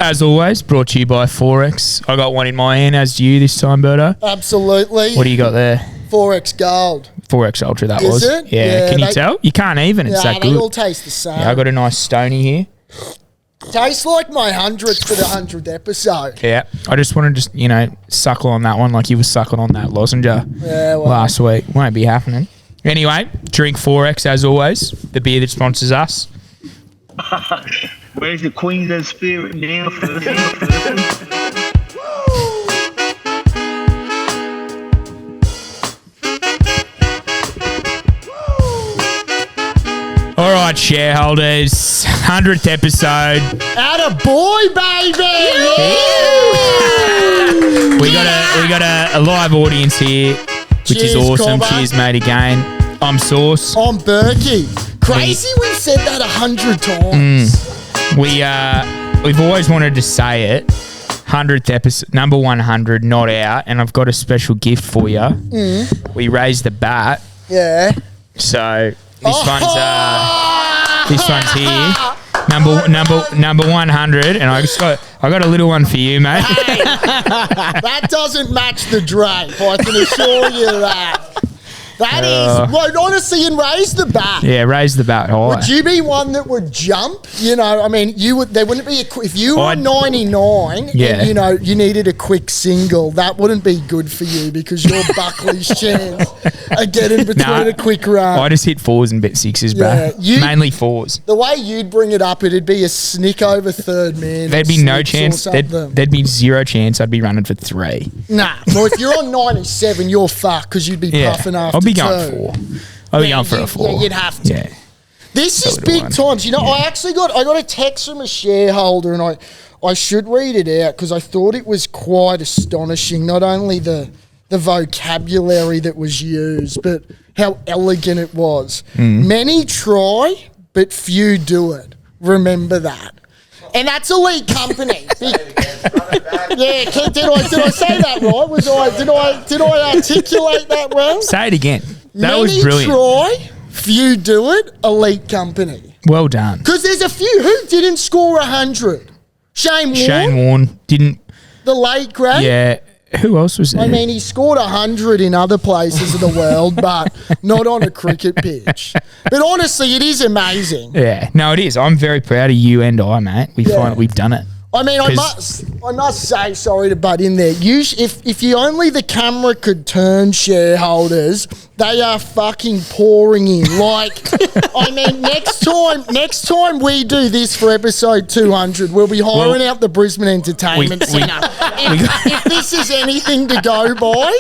as always, brought to you by Forex. I got one in my hand, as do you this time, Berto. Absolutely. What do you got there? Forex Gold. Forex Ultra, that Is was. it? Yeah. Can you tell? You can't even. It's that they good. all taste the same. Yeah, I got a nice Stony here. Tastes like my 100th for the 100th episode. Yeah. I just wanted to, suckle on that one like you were suckling on that lozenge last week. Won't be happening. Anyway, drink Forex as always, the beer that sponsors us. Where's the Queensland spirit now? All right, shareholders, 100th episode. Atta boy, baby! We got a live audience here, which is Cheers, awesome. Cobber. Cheers, mate, again. I'm Sauce. I'm Berkey. Crazy we've said that 100 times. We've always wanted to say it. 100th episode, number 100, not out, and I've got a special gift for you. We raised the bat, Yeah. so this one's here. Number 100, and I got a little one for you, mate. Hey, that doesn't match the drape, I can assure you that. That is, well, honestly, and raise the bat. Yeah, raise the bat high. Would you be one that would jump? You would. There wouldn't be if you were 99 Yeah. and you needed a quick single. That wouldn't be good for you because your Buckley's chance of getting between a quick run. I just hit fours and bet sixes, bro. Yeah, Mainly fours. The way you'd bring it up, it'd be a snick over third man. There'd be no snicks or chance. something. There'd be zero chance I'd be running for 3. Nah. Well, if you're on 97, you're fucked because you'd be puffing after I'll be going 2. 4. I'll be going for a 4. Yeah, you'd have to. Yeah. This is little big one. times. I actually got a text from a shareholder, and I should read it out because I thought it was quite astonishing. Not only the vocabulary that was used, but how elegant it was. Many try, but few do it. Remember that. And that's elite company. Yeah, did I say that right? Did I articulate that well? Say it again. That Many was brilliant. try, few do it. Elite company. Well done. Because there's a few who didn't score 100. Shane Warne didn't. the late great. Yeah. Who else was there? I mean, he scored 100 in other places of the world, but not on a cricket pitch. But honestly, it is amazing. Yeah. No, it is. I'm very proud of you and I, mate. We've done it. I mean, I must say, sorry to butt in there. If you only the camera could turn, shareholders, they are fucking pouring in. Like, I mean, next time we do this for episode 200, we'll be hiring out the Brisbane Entertainment Centre. If this is anything to go by,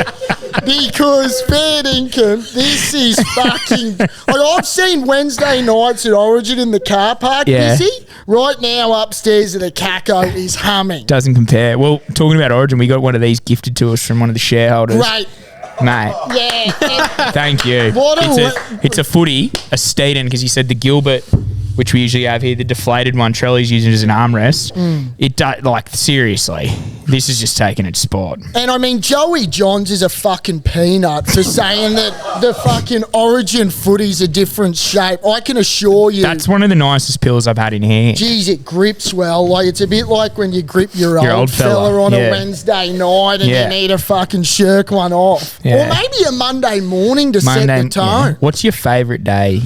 because fair income, this is fucking. Like, I've seen Wednesday nights at Origin in the car park busy. Right now, upstairs at the Caco is humming. Doesn't compare. Well, talking about Origin, we got one of these gifted to us from one of the shareholders. Great. Mate. Yeah. Thank you. It's a footy, a Steeden, because you said the Gilbert, which we usually have here, the deflated one, Trelly's using it as an armrest. It does, like, seriously, this is just taking its spot. And I mean, Joey Johns is a fucking peanut for saying that the fucking Origin footy's a different shape. I can assure you. That's one of the nicest pills I've had in here. Geez, it grips well. Like, it's a bit like when you grip your old fella fella on a Wednesday night and you need to fucking shirk one off. Yeah. Or maybe a Monday morning to set the tone. Yeah. What's your favourite day,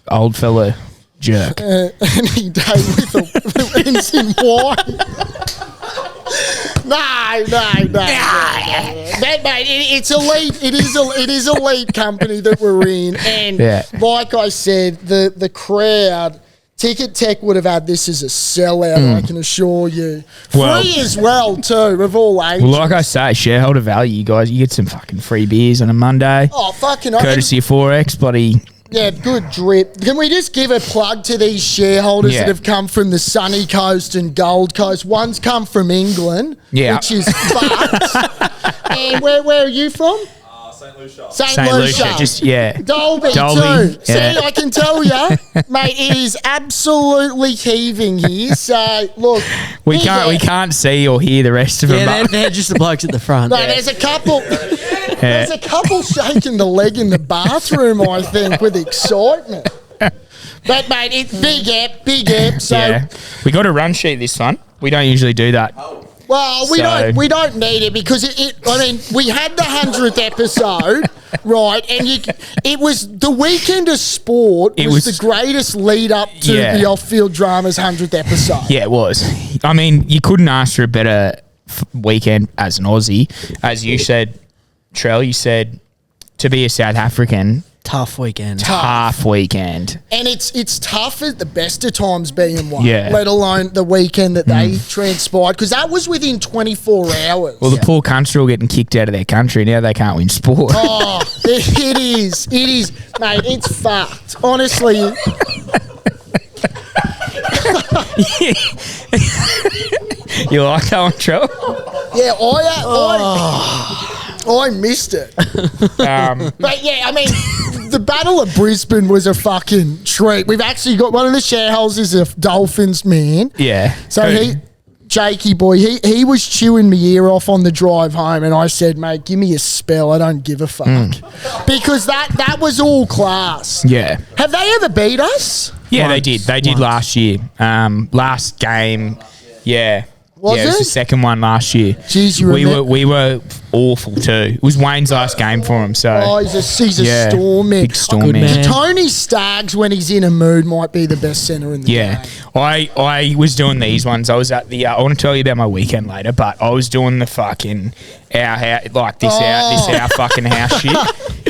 old fella jerk? Any day with ends in Y. No. Mate, it's elite. It is elite company that we're in. And like I said, the crowd, Ticket Tech would have had this as a sellout, I can assure you. Free as well, too, of all ages. Well, like I say, shareholder value, you guys. You get some fucking free beers on a Monday. Oh, fucking courtesy of Forex, bloody. Yeah, good drip. Can we just give a plug to these shareholders that have come from the sunny coast and Gold Coast? One's come from England, which is fucked. And where are you from? St. Lucia. St. Lucia. Just, Dolby too. Yeah. See, I can tell you, mate, it is absolutely heaving here. So, look. We can't see or hear the rest of them. Yeah, they're just the blokes at the front. No, there's a couple. There's a couple shaking the leg in the bathroom, I think, with excitement. But, mate, it's big app. So we got a run sheet this one. We don't usually do that. Well, we don't need it because I mean, we had the 100th episode, right? And it was the weekend of sport. It was the greatest lead up to the Off-Field Drama's 100th episode. Yeah, it was. I mean, you couldn't ask for a better weekend as an Aussie. As you said, Trell, you said to be a South African. Tough weekend. Tough weekend. And it's tough at the best of times being one, Yeah. let alone the weekend that they transpired, because that was within 24 hours. Well, the poor country are all getting kicked out of their country. Now they can't win sport. Oh, it is. It is. Mate, it's fucked. Honestly. You like that one, Trell? Yeah, I missed it. But yeah, I mean, the Battle of Brisbane was a fucking treat. We've actually got one of the shareholders is a Dolphins man. Yeah. So Jakey boy, he was chewing my ear off on the drive home, and I said, mate, give me a spell. I don't give a fuck. Because that was all class. Yeah. Have they ever beat us? Yeah, they did. They did last year. Last game. Yeah. Was it was it? the second one last year. Jeez, you remember? We were awful too. It was Wayne's last game for him. So he's a storm man. Big storm man. Tony Staggs, when he's in a mood, might be the best centre in the game. I was doing these ones. I was at the. I want to tell you about my weekend later, but I was doing the fucking our fucking house shit.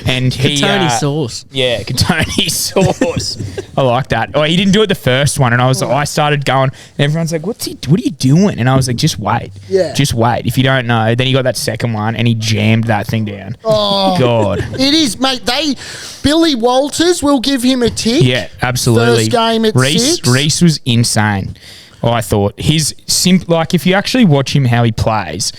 And Katoni sauce. Yeah, Katoni sauce. I like that. Oh, he didn't do it the first one, and I started going. And everyone's like, "What are you doing?" And I was like, "Just wait. Yeah. Just wait. If you don't know." Then he got that second one, and he jammed that thing down. Oh God. It is, mate. Billy Walters will give him a tick. Yeah, absolutely. First game at 6. Reece was insane. I thought if you actually watch him how he plays.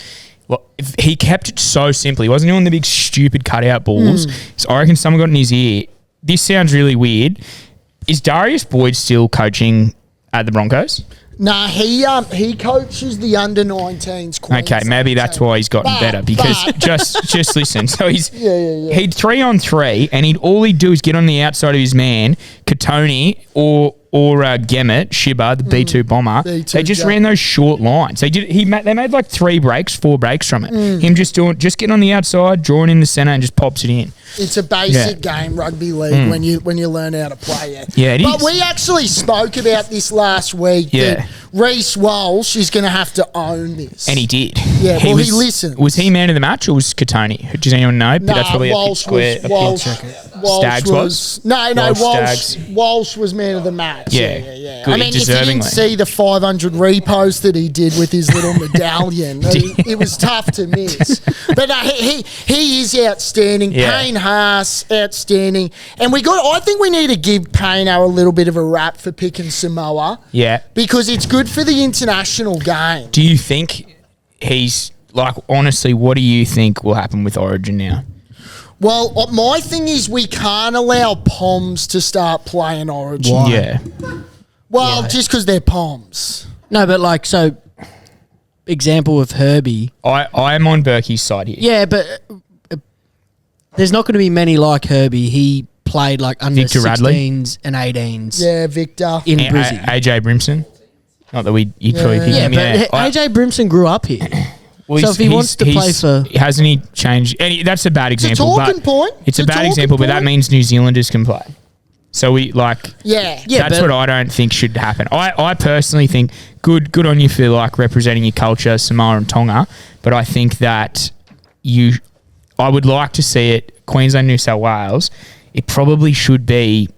Well, he kept it so simple. He wasn't doing the big stupid cutout balls. So I reckon someone got in his ear. This sounds really weird. Is Darius Boyd still coaching at the Broncos? Nah, he coaches the under-19s. Okay, maybe that's why he's gotten better. Because just listen. So he'd 3-on-3, and all he'd do is get on the outside of his man, Katoni or Gemmet, Shibba, the B2 bomber. They just ran those short lines. They made like 4 breaks from it. Him just getting on the outside, drawing in the centre, and just pops it in. It's a basic game, rugby league, when you learn how to play it. Yeah, it is. But we actually spoke about this last week. Yeah. Reece Walsh is going to have to own this. And he did. Yeah, he listened. Was he man of the match or was Katoni? Does anyone know? No, That's probably Walsh was. No, Walsh was man of the match. Yeah. I mean, if you didn't see the 500 repost that he did with his little medallion, it was tough to miss. But he is outstanding. Yeah. Payne Haas, outstanding. And I think we need to give Payne a little bit of a rap for picking Samoa. Yeah. Because it's good for the international game. Do you think he's honestly, what do you think will happen with Origin now? Well, my thing is we can't allow Poms to start playing Origin. Why? Yeah. Well, just because they're Poms. No, but example of Herbie. I am on Berkey's side here. Yeah, but there's not going to be many like Herbie. He played under Victor 16s Radley? and 18s. Yeah, Victor. In Brizzy. AJ Brimson. Not that you'd probably pick him. But AJ Brimson grew up here. Well, so if he wants to play for... Hasn't he changed? That's a bad example. It's a talking point. It's a bad example, but that means New Zealanders can play. So that's what I don't think should happen. I personally think good on you for representing your culture, Samoa and Tonga, but I think that I would like to see it, Queensland, New South Wales, it probably should be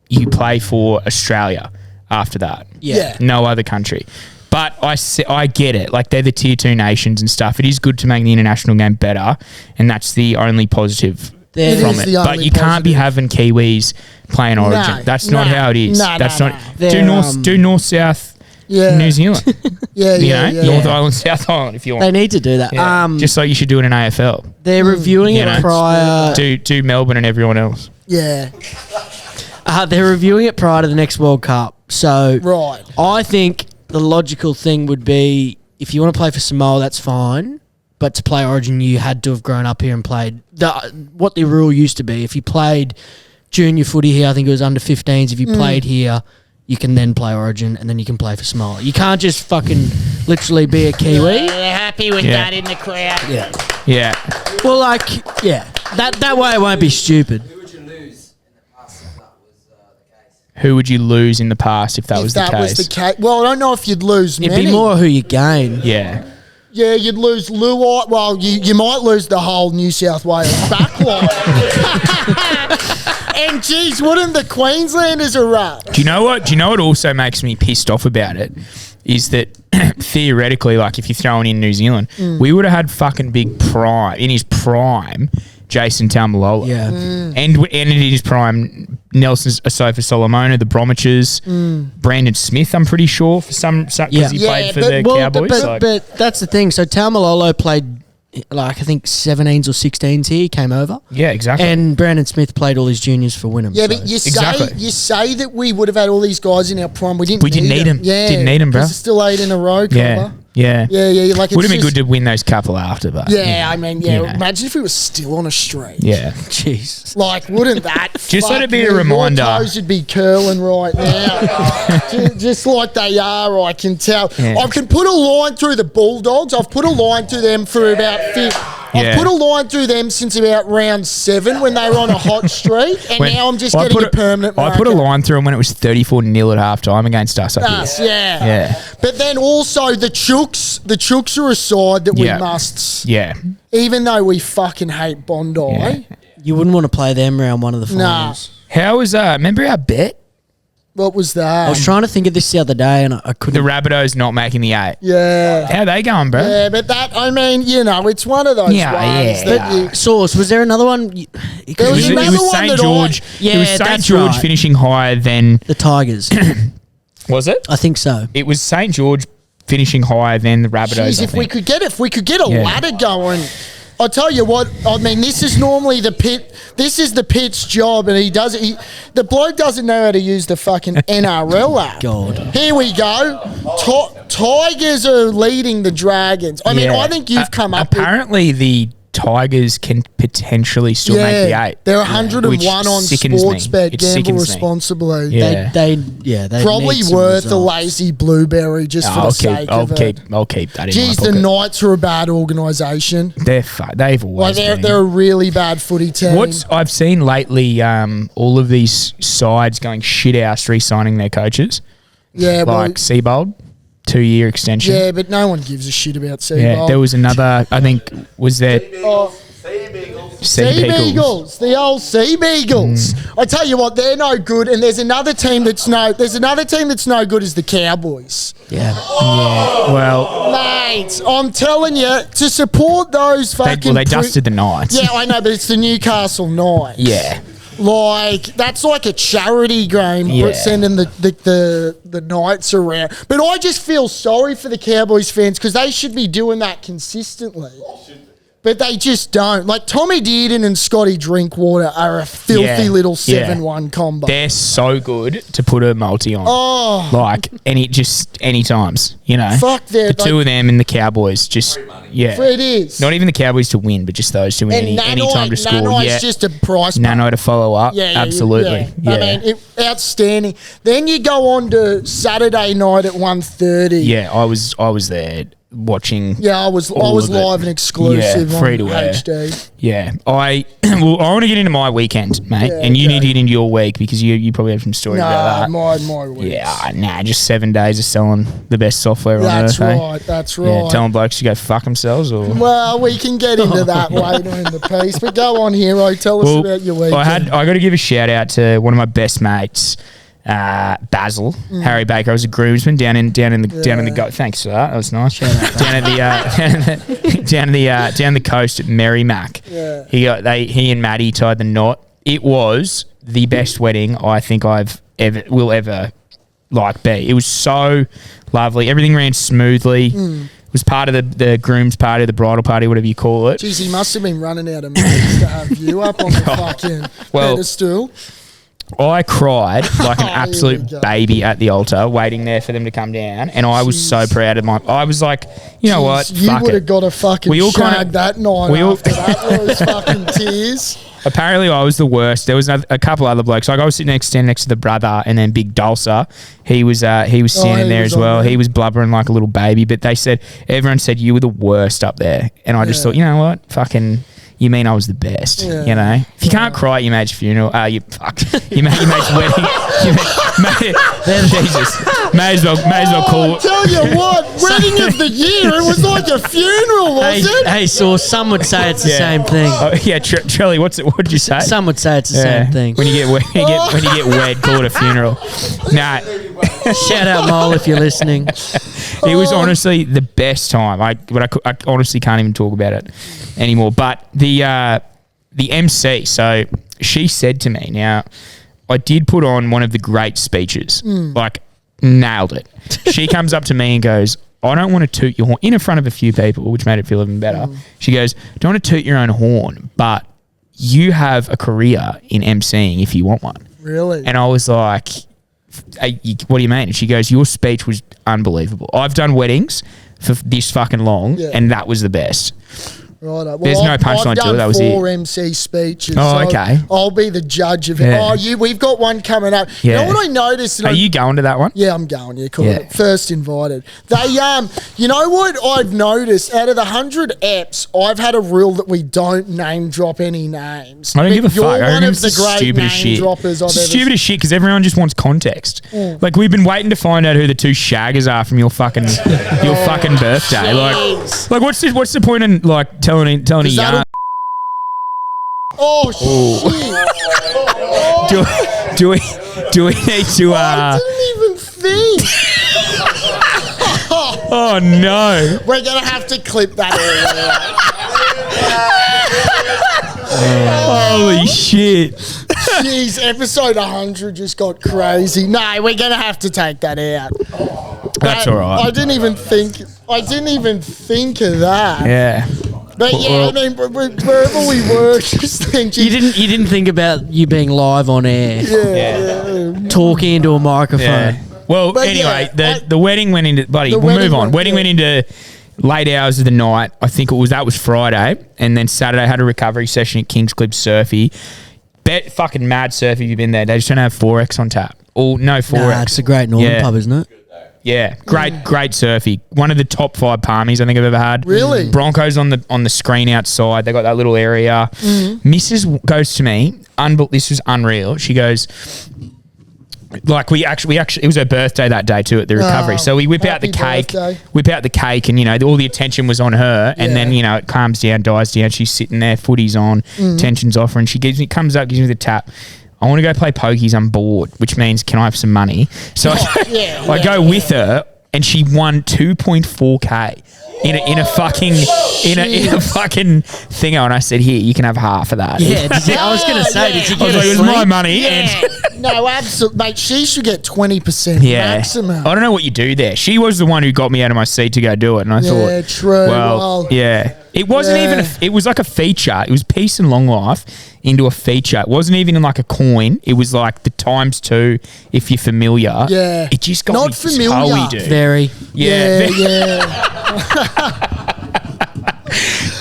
you play for Australia after that. Yeah. No other country. But I get it. They're the tier 2 nations and stuff. It is good to make the international game better, and that's the only positive from it. But you can't be having Kiwis playing Origin. That's not how it is. Do North South New Zealand. North Island, South Island if you want. They need to do that. Yeah. Just like you should do it in AFL. They're reviewing it prior. Do Melbourne and everyone else. Yeah. They're reviewing it prior to the next World Cup. So I think the logical thing would be if you want to play for Samoa, that's fine. But to play Origin, you had to have grown up here and played what the rule used to be. If you played junior footy here, I think it was under 15s. If you played here, you can then play Origin, and then you can play for Samoa. You can't just fucking literally be a Kiwi. They're happy with that in the crowd. Yeah. Yeah. Well, like, yeah. That way it won't be stupid. Who would you lose in the past if that was the case? If that was the case. Well, I don't know if you'd lose many. It'd be more who you gain. Yeah. Yeah, you'd lose Luai. Well, you might lose the whole New South Wales backline. And geez, wouldn't the Queenslanders erupt? Do you know what? Also makes me pissed off about it is that theoretically, like if you're throwing in New Zealand, we would have had fucking big prime in his prime. Jason Taumalolo. Yeah. And in his prime, Nelson Asofa Solomona, the Bromwiches, Brandon Smith, I'm pretty sure, for some because he played for the Cowboys. But that's the thing. So Taumalolo played, like, I think 17s or 16s here. He came over. Yeah, exactly. And Brandon Smith played all his juniors for Wynnum. Yeah, but you say that we would have had all these guys in our prime. We didn't need them. Yeah. Didn't need them, bro. It's still 8 in a row, Yeah. Yeah. Like would have been good to win those couple after, but imagine if we were still on a streak. Yeah, jeez, like wouldn't that just let it be a reminder? Your toes would be curling right now, just like they are. I can tell. Yeah. I can put a line through the Bulldogs. I've put a line through them for about 50. I've put a line through them since about round 7 when they were on a hot streak, and now I'm just getting a permanent marker. I put a line through them when it was 34-0 at half time against us. Yeah. But then also the Chooks are a side that we must. Yeah. Even though we fucking hate Bondi. You wouldn't want to play them round one of the finals. How was remember our bet? What was that? I was trying to think of this the other day and I couldn't. The Rabbitohs not making the 8. Yeah. How they going, bro? Yeah, but that, I mean, it's one of those ones. That Source, was there another one? It was St. George. It was St. George finishing higher than the Tigers. Was it? I think so. It was St. George finishing higher than the Rabbitohs. Jeez, if we could get a ladder going. I'll tell you what, I mean, this is normally the pit. This is the pit's job, and the bloke doesn't know how to use the fucking NRL app. God. Here we go. Tigers are leading the Dragons. I mean, I think you've come up apparently the Tigers can potentially still make the 8. They're 101 on Sportsbet. Gamble responsibly. Yeah. They probably worth a lazy blueberry just for the sake of it. I'll keep that in Jeez, my pocket. the Knights are a bad organisation. They've always been. They're a really bad footy team. What I've seen lately, all of these sides going shit-house re-signing their coaches. Yeah, like Seabold. 2-year extension. Yeah, but no one gives a shit about Seabold. Yeah, there was another, I think, was there... Sea Beagles. The old Sea Beagles. I tell you what, they're no good, and there's another team that's no good is the Cowboys. Yeah. Well... Mate, I'm telling you, to support those fucking... They dusted the Knights. Yeah, I know, but it's the Newcastle Knights. Yeah. Like, that's like a charity game, sending the Knights around. But I just feel sorry for the Cowboys fans because they should be doing that consistently. But they just don't. Like, Tommy Dearden and Scotty Drinkwater are a filthy little 7-1 combo. They're so good to put a multi on. Oh. Like, any times, you know. Fuck the two of them and the Cowboys, just, It is. Not even the Cowboys to win, but just those two any time to score. Nanai's just a price. Nano to follow up. Absolutely. Yeah. I mean, outstanding. Then you go on to Saturday night at 1:30. Yeah, I was there. Watching, I was live and exclusive on HD. Yeah, I want to get into my weekend, mate, and you need to get into your week because you probably have some stories about that. My week. Yeah, just 7 days of selling the best software on earth. That's right. Yeah, telling blokes to go fuck themselves, or well, we can get into that later in the piece. But go on, Hero, tell us about your weekend. I got to give a shout out to one of my best mates. Basil Harry Baker. I was a groomsman down in the go. Thanks for that. That was nice. down the coast at Merrimack. Yeah. He and Maddie tied the knot. It was the best wedding I think will ever be. It was so lovely. Everything ran smoothly. It was part of the groom's party, the bridal party, whatever you call it. Jeez, he must have been running out of minutes to have you up on the fucking pedestal. I cried like an absolute baby at the altar, waiting there for them to come down, and I was so proud of I was like, you know what? You would have got a fucking shag that night after that. Those fucking tears. Apparently, I was the worst. There was a couple other blokes. Like I was sitting next to the brother, and then Big Dulcer. He was standing there as well. He was blubbering like a little baby. But everyone said you were the worst up there, and I just thought, you know what, fucking. You mean I was the best, you know? If you can't cry at your mate's funeral, you mate's wedding, Jesus, may as well call it. Tell you what, wedding of the year, it was like a funeral, was it? Hey, so some would say it's the same thing. Trelly, what'd you say? Some would say it's the same thing. When you get wed, call it a funeral. Nah. Shout out Mole if you're listening. It was honestly the best time. I honestly can't even talk about it anymore. But the MC, so she said to me, now I did put on one of the great speeches, like nailed it. She comes up to me and goes, I don't want to toot your horn, in front of a few people, which made it feel even better. She goes, don't want to toot your own horn, but you have a career in MCing if you want one. Really? And I was like, what do you mean? And she goes, your speech was unbelievable. I've done weddings for this fucking long, and that was the best. Right. Well, there's no punchline to it. That was it. 4 MC speeches. Oh, so okay. I'll be the judge of it. Yeah. We've got one coming up. You know what I noticed? Are you going to that one? Yeah, I'm going. Yeah, cool. Yeah. First invited. They, you know what I've noticed? Out of the 100 eps, I've had a rule that we don't name drop any names. I don't give a fuck. You're one of the great name droppers I've ever seen. Stupid as shit because everyone just wants context. Like we've been waiting to find out who the 2 shaggers are from your fucking birthday. Like what's the point in like telling a yarn? Oh shit! Do we need to? I didn't even think. Oh no! We're gonna have to clip that all. Holy shit! Jeez, episode 100 just got crazy. No, we're gonna have to take that out. That's all right. I didn't even think of that. Yeah. But I mean, wherever we were, just think you didn't think about you being live on air, talking into a microphone. Yeah. Well, but anyway, the wedding went into we'll move on. Wedding went into late hours of the night. I think that was Friday, and then Saturday had a recovery session at Kings Clip Surfy. Fucking mad surf if you've been there. They just don't have 4X on tap. No 4X. Nah, it's a great northern pub, isn't it? Yeah, great surfy. One of the top 5 palmies I think I've ever had. Really? Broncos on the screen outside. They got that little area. Mrs. goes to me. This was unreal. She goes, like we actually it was her birthday that day too at the recovery. So we whip out the cake, and all the attention was on her. And then it calms down, dies down. She's sitting there, footy's on, tension's off her, and she gives me the tap. I want to go play pokies. I'm bored, which means can I have some money? So I go with her, and she won 2.4K in a fucking thingo, and I said, "Here, you can have half of that." Yeah, I was going to say, did you get it was my money. Yeah. No, absolutely, mate. She should get 20% maximum. I don't know what you do there. She was the one who got me out of my seat to go do it, and I thought, yeah, true. Well, yeah. It wasn't even. It was like a feature. It was peace and long life into a feature. It wasn't even in like a coin. It was like the ×2 if you're familiar. Yeah. It just got not me familiar. dude. Very. Yeah.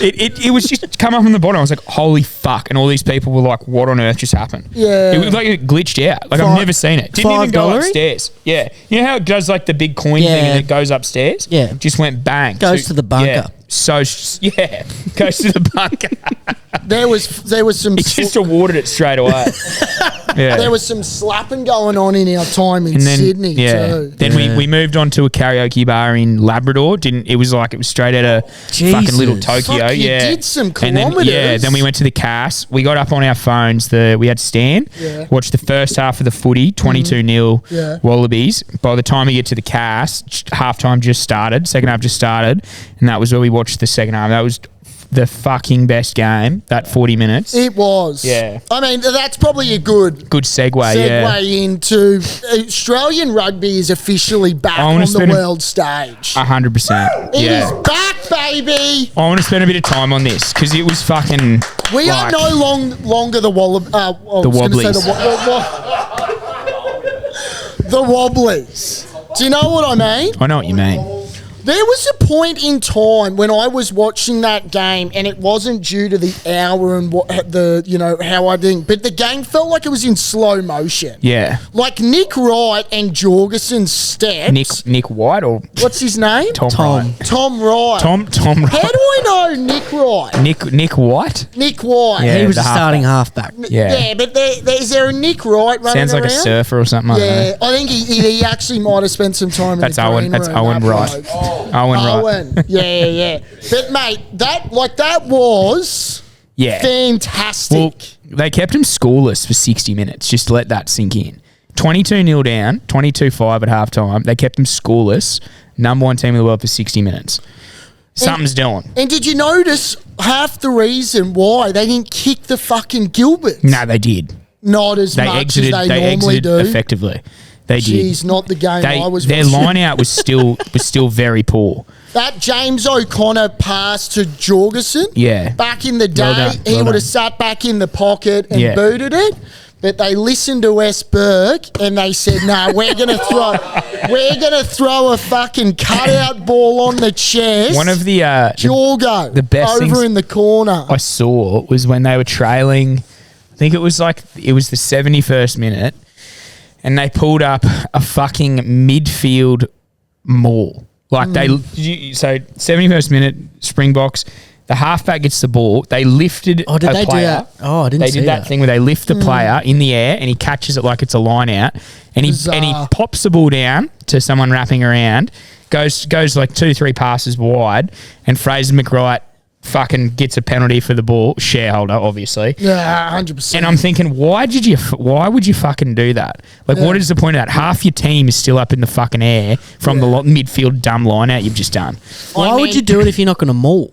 It was just come up from the bottom. I was like, holy fuck. And all these people were like, what on earth just happened? Yeah. It was like it glitched out. Like I've never seen it. Didn't even go upstairs. Yeah. You know how it does like the big coin thing and it goes upstairs? Yeah. Just went bang. Goes to the bunker. Yeah. Goes to the bunker. There was some. It just awarded it straight away. Yeah. There was some slapping going on in our time in Sydney too. Then we moved on to a karaoke bar in Labrador. It was straight out of fucking little Tokyo. Fuck, you did some kilometres. And then, then we went to the Cass. We got up on our phones. We had Stan. Yeah. Watched the first half of the footy, 22-0 Wallabies. By the time we get to the Cass, halftime just started. Second half just started, and that was where we watched the second half. That was the fucking best game, that 40 minutes. It was. Yeah. I mean, that's probably a good segue into Australian rugby is officially back on the world stage. 100%. It is back, baby. I want to spend a bit of time on this because it was fucking. We are no longer the Wobblies. The Wobblies. Do you know what I mean? I know what you mean. There was a point in time when I was watching that game, and it wasn't due to the hour and how I think, but the game felt like it was in slow motion. Yeah. Like Nick Wright and Jorgensen's steps. Nick White or what's his name? Tom Wright. Tom Wright. Tom Wright. How do I know Nick Wright? Nick White? Nick White. Yeah, he was the a starting halfback. Yeah. But is there a Nick Wright running Sounds like around? a surfer or something. Yeah, I think he actually might have spent some time That's in the Owen. green That's room, Owen that Wright. bloke. Owen Wright. Yeah. But mate, that was fantastic. Well, they kept him scoreless for 60 minutes. Just let that sink in. 22-0 down, 22-5 at halftime. They kept him scoreless. Number one team in the world for 60 minutes. Something's doing. And did you notice half the reason why they didn't kick the fucking Gilberts? No, they did. Not as much as they normally do. Effectively. They did. Jeez, not the game I was their watching. line out was still very poor. That James O'Connor pass to Jorgensen, back in the day, he would have sat back in the pocket and booted it. But they listened to Wes Burke and they said, "No, we're gonna throw a fucking cutout ball on the chest." One of the Jorgo, the best over things in the corner I saw was when they were trailing. I think it was the 71st minute. And they pulled up a fucking midfield maul. Like so 71st minute, Springboks, the halfback gets the ball. They lifted a player. Did they do that? Oh, I didn't see that. They did that thing where they lift the player in the air and he catches it like it's a line out. And he pops the ball down to someone wrapping around, goes like 2-3 passes wide, and Fraser McWright fucking gets a penalty for the ball, shareholder, obviously. Yeah, 100%. And I'm thinking, why would you fucking do that? Like, what is the point of that? Half your team is still up in the fucking air from the midfield dumb line out you've just done. Why would you do it if you're not going to maul?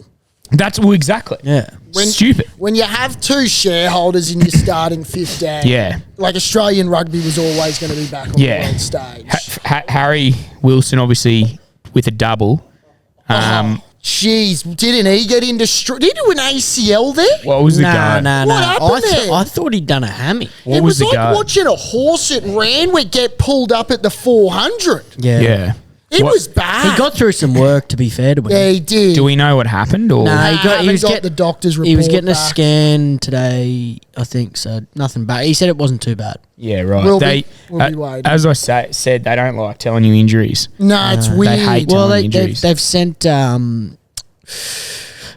That's exactly. Yeah. Stupid. When you have two shareholders in your starting 15, like Australian rugby was always going to be back on the world stage. Harry Wilson, obviously, with a double. Jeez, didn't he get into... Did he do an ACL there? What was the go? What happened there? I thought he'd done a hammy. It was like watching a horse that ran would get pulled up at the 400. Yeah. It was bad. He got through some work, to be fair to him. Yeah, he did. Do we know what happened? Or? He was getting the doctor's report. He was getting a scan today, I think, so nothing bad. He said it wasn't too bad. Yeah, right. We'll be waiting. As I said, they don't like telling you injuries. No, it's weird. They hate telling injuries. They've sent...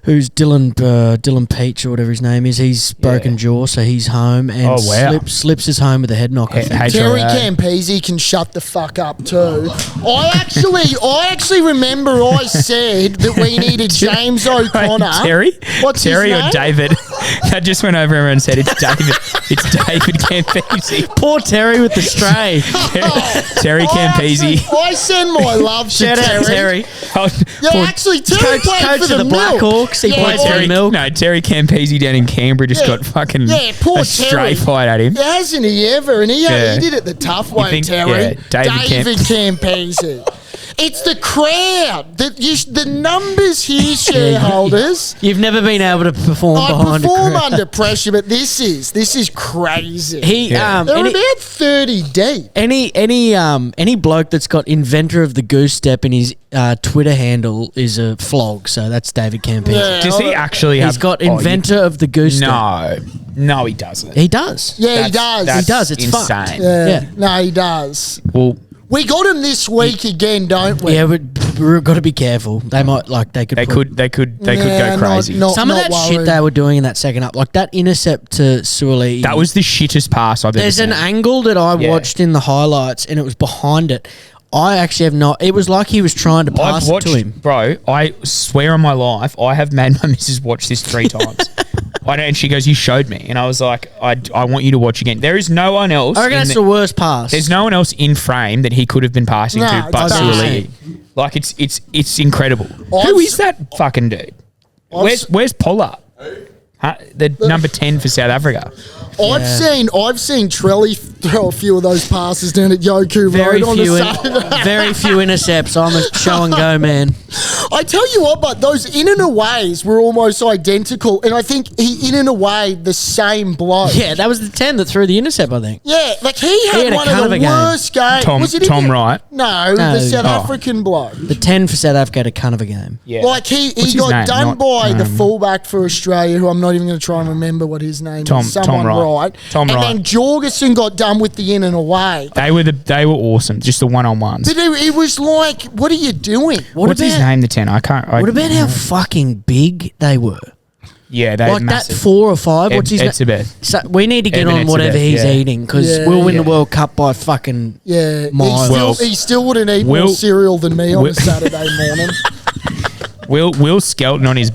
who's Dylan Peach or whatever his name is. He's broken jaw, so he's home and slips his home with a head knock. I think. Terry Campese can shut the fuck up too. I actually remember I said that we needed James O'Connor. Terry? What's Terry his or name? David? That just went over everyone and said it's David. It's David Campese. Poor Terry with the stray. Terry Campese. I send my love to Shout out Terry. Actually, Terry played for the Blackhawks. He played for the Milk. No, Terry Campese down in Canberra just got fucking poor a stray fight at him. Hasn't he ever? And he did it the tough way, Terry. David Campese. It's the crowd. The numbers here, shareholders. You've never been able to perform I perform under pressure, but this is crazy. They're about 30 deep. Any bloke that's got inventor of the goose step in his Twitter handle is a flog. So that's David Campese. Yeah, Does he actually have... He's got inventor of the goose step. No, he doesn't. He does. Yeah, he does. He does. It's insane. fucked. Yeah. No, he does. Well... We got him this week again, don't we? Yeah, but we've got to be careful. They might they could go crazy. Some of that shit they were doing in that second up, like that intercept to Suoli. That was the shittest pass I've ever seen. There's an angle that I watched in the highlights, and it was behind it. I actually have not. It was like he was trying to pass it to him, bro. I swear on my life, I have made my missus watch this 3 times. And she goes, "You showed me," and I was like, "I want you to watch again." There is no one else. I reckon that's the worst pass. There's no one else in frame that he could have been passing to, but Suoli. Like it's incredible. Who is that fucking dude? Where's Pollard? The number 10 for South Africa. I've seen Trelly throw a few of those passes down at Yoku Very Road on few, a Saturday. very few intercepts. I'm a show and go man. I tell you what, but those in and aways were almost identical, and I think he in and away the same bloke. Yeah, that was the 10 that threw the intercept, I think. Yeah, like he had had a one cunt of of the a game. worst games. Tom- Was it Tom him? Wright? No, No. the South Oh. African bloke. The 10 for South Africa had a cunt of a game. Yeah. Like he What's his got name? done Not, by the fullback for Australia, who I'm not even going to try and remember what his name Tom- is. Someone Tom Wright. right. Tom and Wright. then Jorgensen got done with the in and away. They were awesome. Just the one-on-ones. But it was like, what are you doing? What's his name? The 10. I can't. What about how fucking big they were? Yeah, they Like massive. that 4 or 5. What's his name? Etzebeth. So we need to get Evan on whatever Etzebeth, he's yeah. eating because Yeah. we'll win the Yeah. World Cup by fucking Yeah, Miles. Well, he still wouldn't eat Will- more cereal than me on Will- a Saturday morning. Will Skelton on his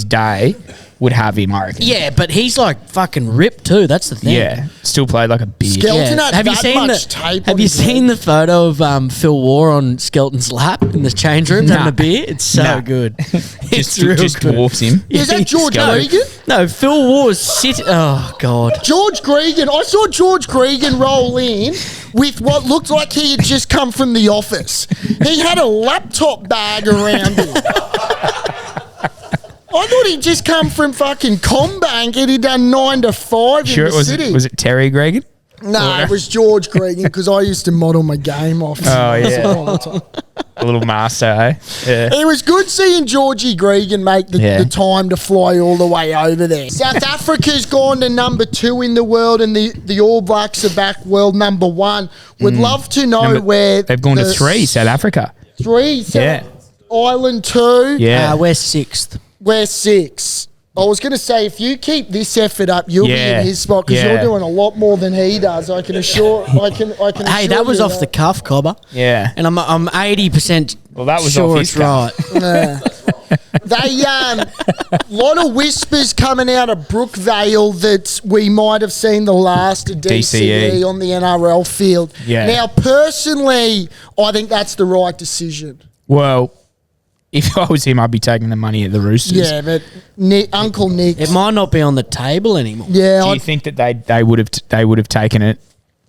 day would have him, I reckon. Yeah, but he's like fucking ripped too. That's the thing. Yeah, still played like a beard. Skelton had Have you that seen much the tape Have on you his seen leg. the photo of Phil Waugh on Skelton's lap in the change room Nah. having a beer? It's so Nah. good. just real just good. dwarfs him. Is that George Skelton. Gregan? No, Phil Waugh's sitting. Oh god. George Gregan. I saw George Gregan roll in with what looked like he had just come from the office. He had a laptop bag around him. I thought he'd just come from fucking Combank and he'd done 9 to 5 Sure, in the city. was it Terry Gregan? No, it was George Gregan because I used to model my game off. Oh, yeah. A little master, eh? Yeah. It was good seeing Georgie Gregan make the time to fly all the way over there. South Africa's gone to number 2 in the world, and the All Blacks are back world number 1. Would love to know where They've gone to 3, South Africa. 3, Yeah. Ireland 2. Yeah. We're 6th. We're 6. I was going to say, if you keep this effort up, you'll be Yeah. in his spot because Yeah. you're doing a lot more than he does. I can assure. I can. Hey, assure that was you off the cuff, Cobber. Yeah. And I'm 80% Well, that was sure off his it's right. Yeah. They lot of whispers coming out of Brookvale that we might have seen the last of DCE on the NRL field. Yeah. Now, personally, I think that's the right decision. Well, if I was him, I'd be taking the money at the Roosters. Yeah, but Uncle Nick. It might not be on the table anymore. Yeah, Do you think that they would have taken it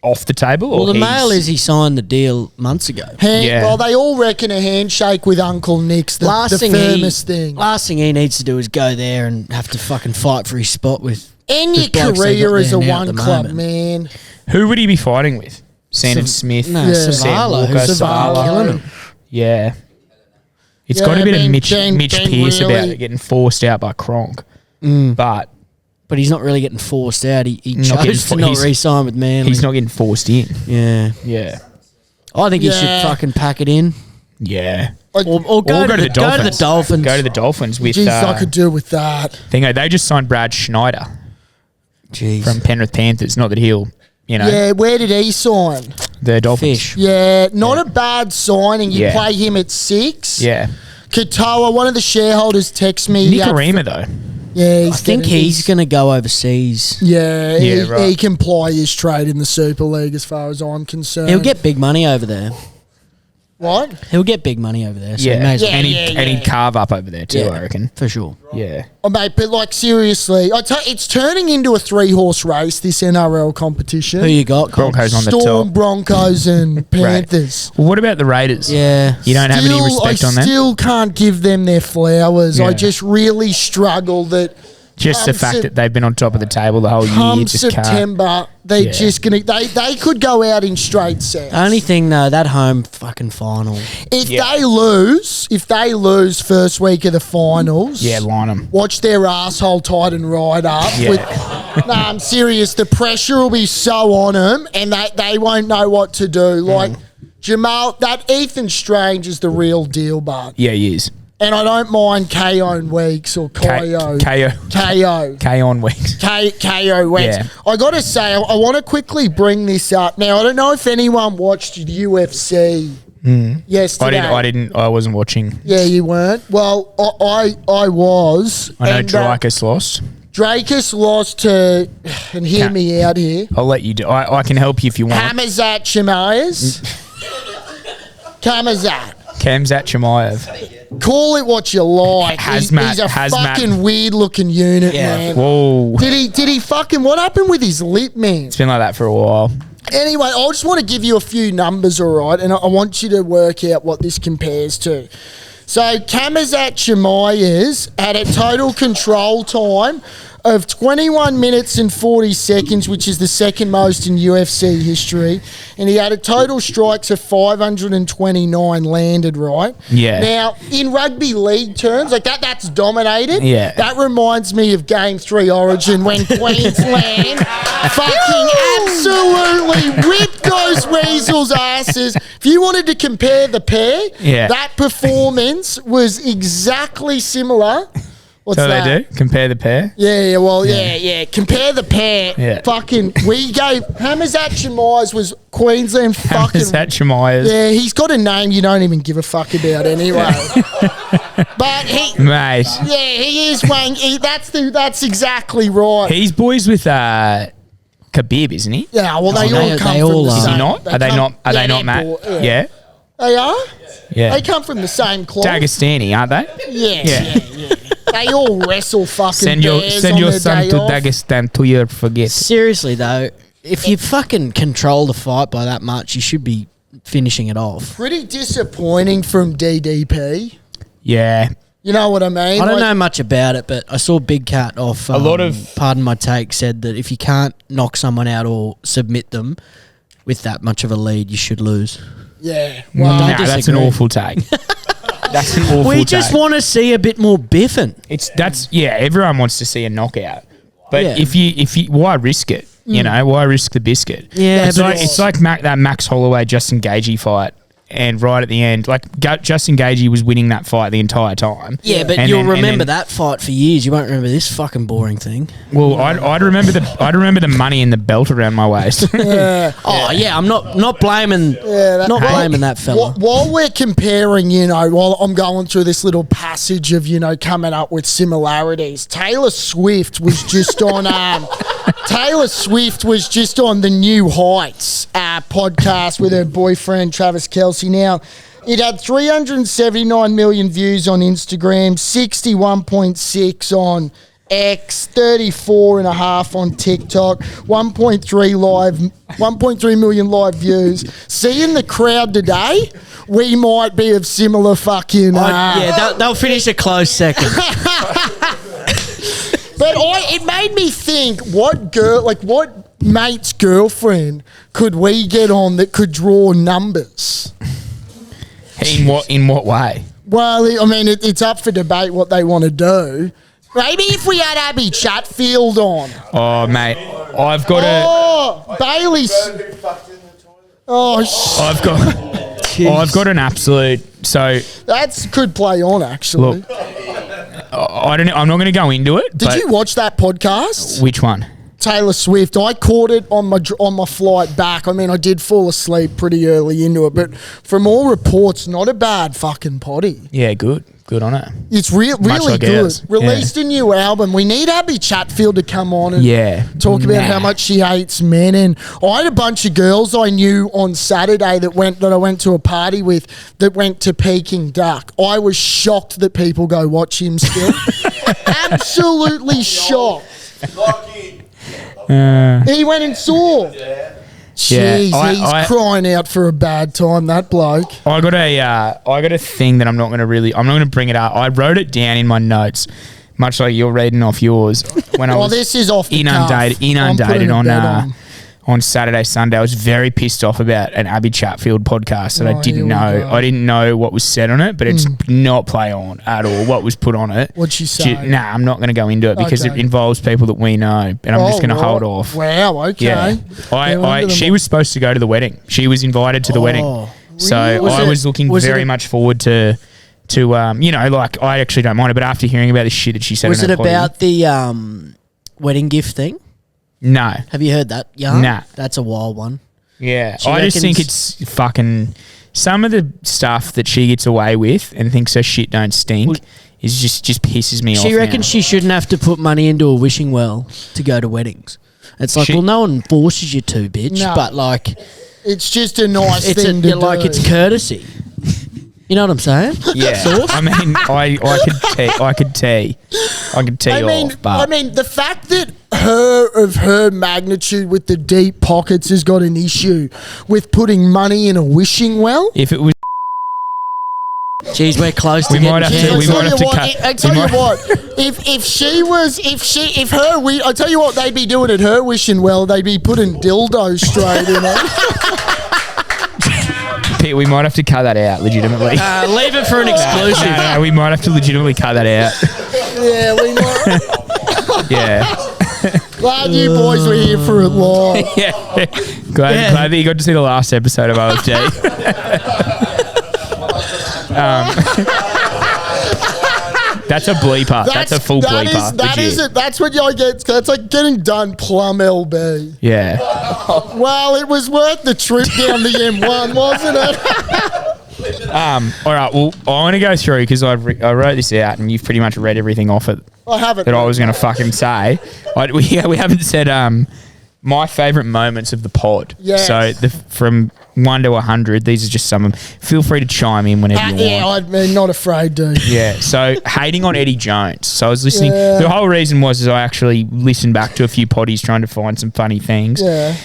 off the table? Well, or the he's- mail is he signed the deal months ago. Yeah. Well, they all reckon a handshake with Uncle Nick's the firmest thing. Last thing he needs to do is go there and have to fucking fight for his spot with. End your the blokes they career got as a there now at the one club moment. man. Who would he be fighting with? Sandon Smith. No, Yeah. Sam Savala, Walker, who's Savala. killing him. Yeah. It's Yeah, got a bit Ben- of Mitch Ben Pearce about really- it, getting forced out by Cronk. But But he's not really getting forced out. He Not getting chose to fo- not he's- re-sign with Manly. he's not getting forced in. Yeah. Yeah. I think he should Yeah. fucking pack it in. Yeah. Like, Or go, to the Dolphins. Go to the Dolphins. Go to the Dolphins with geez, I could do with that. they just signed Brad Schneider Jeez. from Penrith Panthers. Not that he'll, Yeah, where did he sign? the Dolphins. Fish. Yeah, not a bad signing. You Yeah. play him at 6. Yeah. Katoa, one of the shareholders texted me. Nicarima though. Yeah, I think he's going to go overseas. Yeah, Yeah, right. he can ply his trade in the Super League as far as I'm concerned. He'll get big money over there. what? He'll get big money over there. So he may Yeah. as well- And Yeah, and he'd carve up over there too, Yeah. I reckon. For sure. Yeah. Oh, mate, but like seriously, it's turning into a 3-horse race. This NRL competition. Who you got? Cobb? Broncos on the Storm, top. Broncos, and Panthers. Well, what about the Raiders? Yeah. You don't have any respect I on them? still can't give them their flowers. I Yeah. just really struggle that Just the come fact Sep- that they've been on top of the table the whole year. come Just can't. September, they're Yeah. just going to... They could go out in straight sets. Only thing though, that home fucking final. If Yeah. they lose first week of the finals... Yeah, line them. Watch their asshole tighten right up. Yeah. No, I'm serious. The pressure will be so on them, and they won't know what to do. Like Jamal, that Ethan Strange is the real deal, but Yeah, he is. and I don't mind KO Weeks or KO. KO on weeks. KO Weeks. Yeah. I got to say, I want to quickly bring this up. Now, I don't know if anyone watched UFC yesterday. I wasn't watching. Yeah, you weren't. Well, I was. I know and, Dreykus lost. Dreykus lost to, and hear Can't- me out here, I'll let you do. I can help you if you want. Hamazat Chimaeus. Kamazat. Khamzat Chimaev. Call it what you like. He's a fucking weird looking unit, man. Whoa. Did he fucking, what happened with his lip, man? It's been like that for a while. Anyway, I just want to give you a few numbers, all right? And I want you to work out what this compares to. So, Khamzat Chimaev had a total control time of 21 minutes and 40 seconds, which is the second most in UFC history. And he had a total strikes of 529 landed, right? Yeah. Now, in rugby league terms, like that's dominated. Yeah. That reminds me of Game 3 Origin when Queensland fucking absolutely whipped those weasels' asses. If you wanted to compare the pair, that performance was exactly similar. What's so that? they do? Compare the pair? Yeah. Compare the pair. Yeah. Fucking, we gave, Khamzat Chimaev was Queensland fucking. Khamzat Chimaev. Yeah, he's got a name you don't even give a fuck about anyway. But Mate. Yeah, he is one. That's exactly right. He's boys with Khabib, isn't he? Yeah, well, they all come from the same. Is he not? Are they not? Are they not, Matt? Yeah. They are? Yeah. They come from the same club. Dagestani, aren't they? Yeah. They all wrestle fucking send your son to Dagestan to your forget. Seriously though, if you fucking control the fight by that much, you should be finishing it off. Pretty disappointing from DDP. Yeah. You know what I mean? I don't know much about it, but I saw Big Cat off. A lot of pardon my take said that if you can't knock someone out or submit them with that much of a lead, you should lose. Yeah. Well, that's an awful take. That's an awful take. We just want to see a bit more biffing. Everyone wants to see a knockout. But if you why risk it? You know, why risk the biscuit? Yeah, it's like that Max Holloway Justin Gaethje fight. And right at the end, like Justin Gaethje was winning that fight the entire time. Yeah, but you'll remember that fight for years. You won't remember this fucking boring thing. Well, I'd remember the money and the belt around my waist. I'm not blaming blaming that fella. While we're comparing, while I'm going through this little passage of coming up with similarities, Taylor Swift was just on the New Heights podcast with her boyfriend Travis Kelce. Now, it had 379 million views on Instagram, 61.6 on X, 34.5 on TikTok, 1.3 million live views. Seeing the crowd today, we might be of similar fucking. They'll finish a close second. But it made me think, what mate's girlfriend could we get on that could draw numbers? In what way? Well, I mean, it's up for debate what they want to do. Maybe if we had Abby Chatfield on. Oh, mate, I've got Bailey's. I've got an absolute. So that could play on actually. Look, I don't know. I'm not going to go into it. Did you watch that podcast? Which one? Taylor Swift. I caught it on my flight back. I mean, I did fall asleep pretty early into it, but from all reports, not a bad fucking potty. Yeah, good on it. It's really like good. ours. Released a new album. We need Abby Chatfield to come on and talk about how much she hates men. And I had a bunch of girls I knew on Saturday that I went to a party with that went to Peking Duck. I was shocked that people go watch him still. Absolutely shocked. He went and saw. Jeez, he's crying out for a bad time, that bloke. I got a thing that I'm not going to bring it up. I wrote it down in my notes, much like you're reading off yours. When I was this is off the inundated on Saturday, Sunday. I was very pissed off about an Abby Chatfield podcast that I didn't know. I didn't know what was said on it, but it's not play on at all what was put on it. What'd she say? I'm not going to go into it because it involves people that we know, and I'm just going to hold off. Wow, okay. Yeah. She was supposed to go to the wedding. She was invited to the wedding. Really? So I was looking very much forward to I actually don't mind it, but after hearing about the shit that she said, was it about the wedding gift thing? No. Have you heard that? Yeah. Nah. That's a wild one. Yeah. I just think it's fucking some of the stuff that she gets away with and thinks her shit don't stink is just pisses me off. She reckons she shouldn't have to put money into a wishing well to go to weddings. It's like, no one forces you to, bitch. No. But like, it's just a nice thing to do. Like, it's courtesy. You know what I'm saying? Yeah. I mean, I could tee off. But I mean, the fact that her magnitude with the deep pockets has got an issue with putting money in a wishing well. if it was, Jeez, we're close to We might getting have to- we cancelled. might have to cut. I tell you what, if her, I tell you what they'd be doing at her wishing well, they'd be putting dildos straight in it. Pete, we might have to cut that out legitimately. Leave it for an exclusive. No, we might have to legitimately cut that out. Yeah, we might. Yeah. Glad you boys were here for it live. Yeah. Glad that you got to see the last episode of OFD. That's a bleeper. That's a full bleeper. That is it. That's what y'all get. That's like getting done plum LB. Yeah. Well, it was worth the trip down the M1, wasn't it? All right. Well, I want to go through because I wrote this out and you've pretty much read everything off it I haven't. that I was going to fucking say. We haven't said my favourite moments of the pod. Yes. So from 1 to 100, these are just some of them. Feel free to chime in whenever you Yeah, want. I'd be not afraid, dude. Yeah. So hating on Eddie Jones. So I was listening. Yeah. The whole reason was I actually listened back to a few poddies trying to find some funny things. Yeah.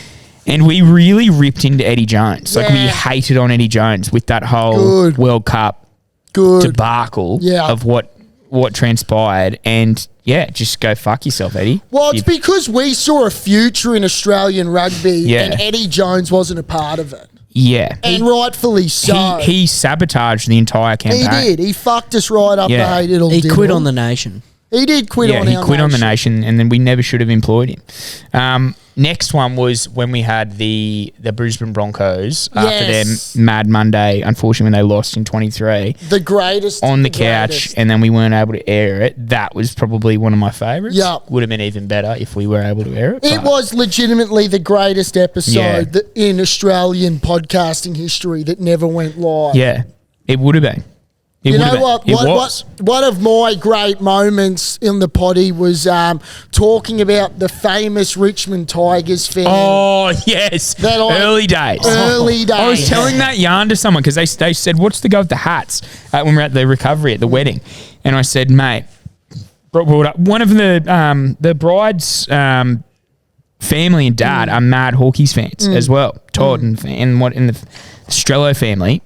And we really ripped into Eddie Jones. Like we Yeah. hated on Eddie Jones with that whole Good. World Cup Good. debacle Yeah. of what transpired. And yeah, just go fuck yourself, Eddie. Well, it's because we saw a future in Australian rugby Yeah. and Eddie Jones wasn't a part of it. Yeah. And rightfully so. He sabotaged the entire campaign. He did. He fucked us right up Yeah. the hey diddle He diddle. quit on the nation. He did quit Yeah, on he our quit on the nation. nation, and then we never should have employed him. Next one was when we had the Brisbane Broncos after their Yes. Mad Monday, unfortunately, when they lost in 23 The greatest. on the couch, greatest. and then we weren't able to air it. That was probably one of my favourites. Yeah. Would have been even better if we were able to air it. It but- was legitimately the greatest episode Yeah. in Australian podcasting history that never went live. Yeah, it would have been. It You would have know been. what? It was. One of my great moments in the potty was talking about the famous Richmond Tigers fan. Oh, yes. That I- Early days. Early days. I was telling that yarn to someone because they said, what's the go with the hats when we were at the recovery at the wedding? And I said, mate, brought up one of the bride's family and dad are mad Hawkeys fans as well. Todd and the Strello family.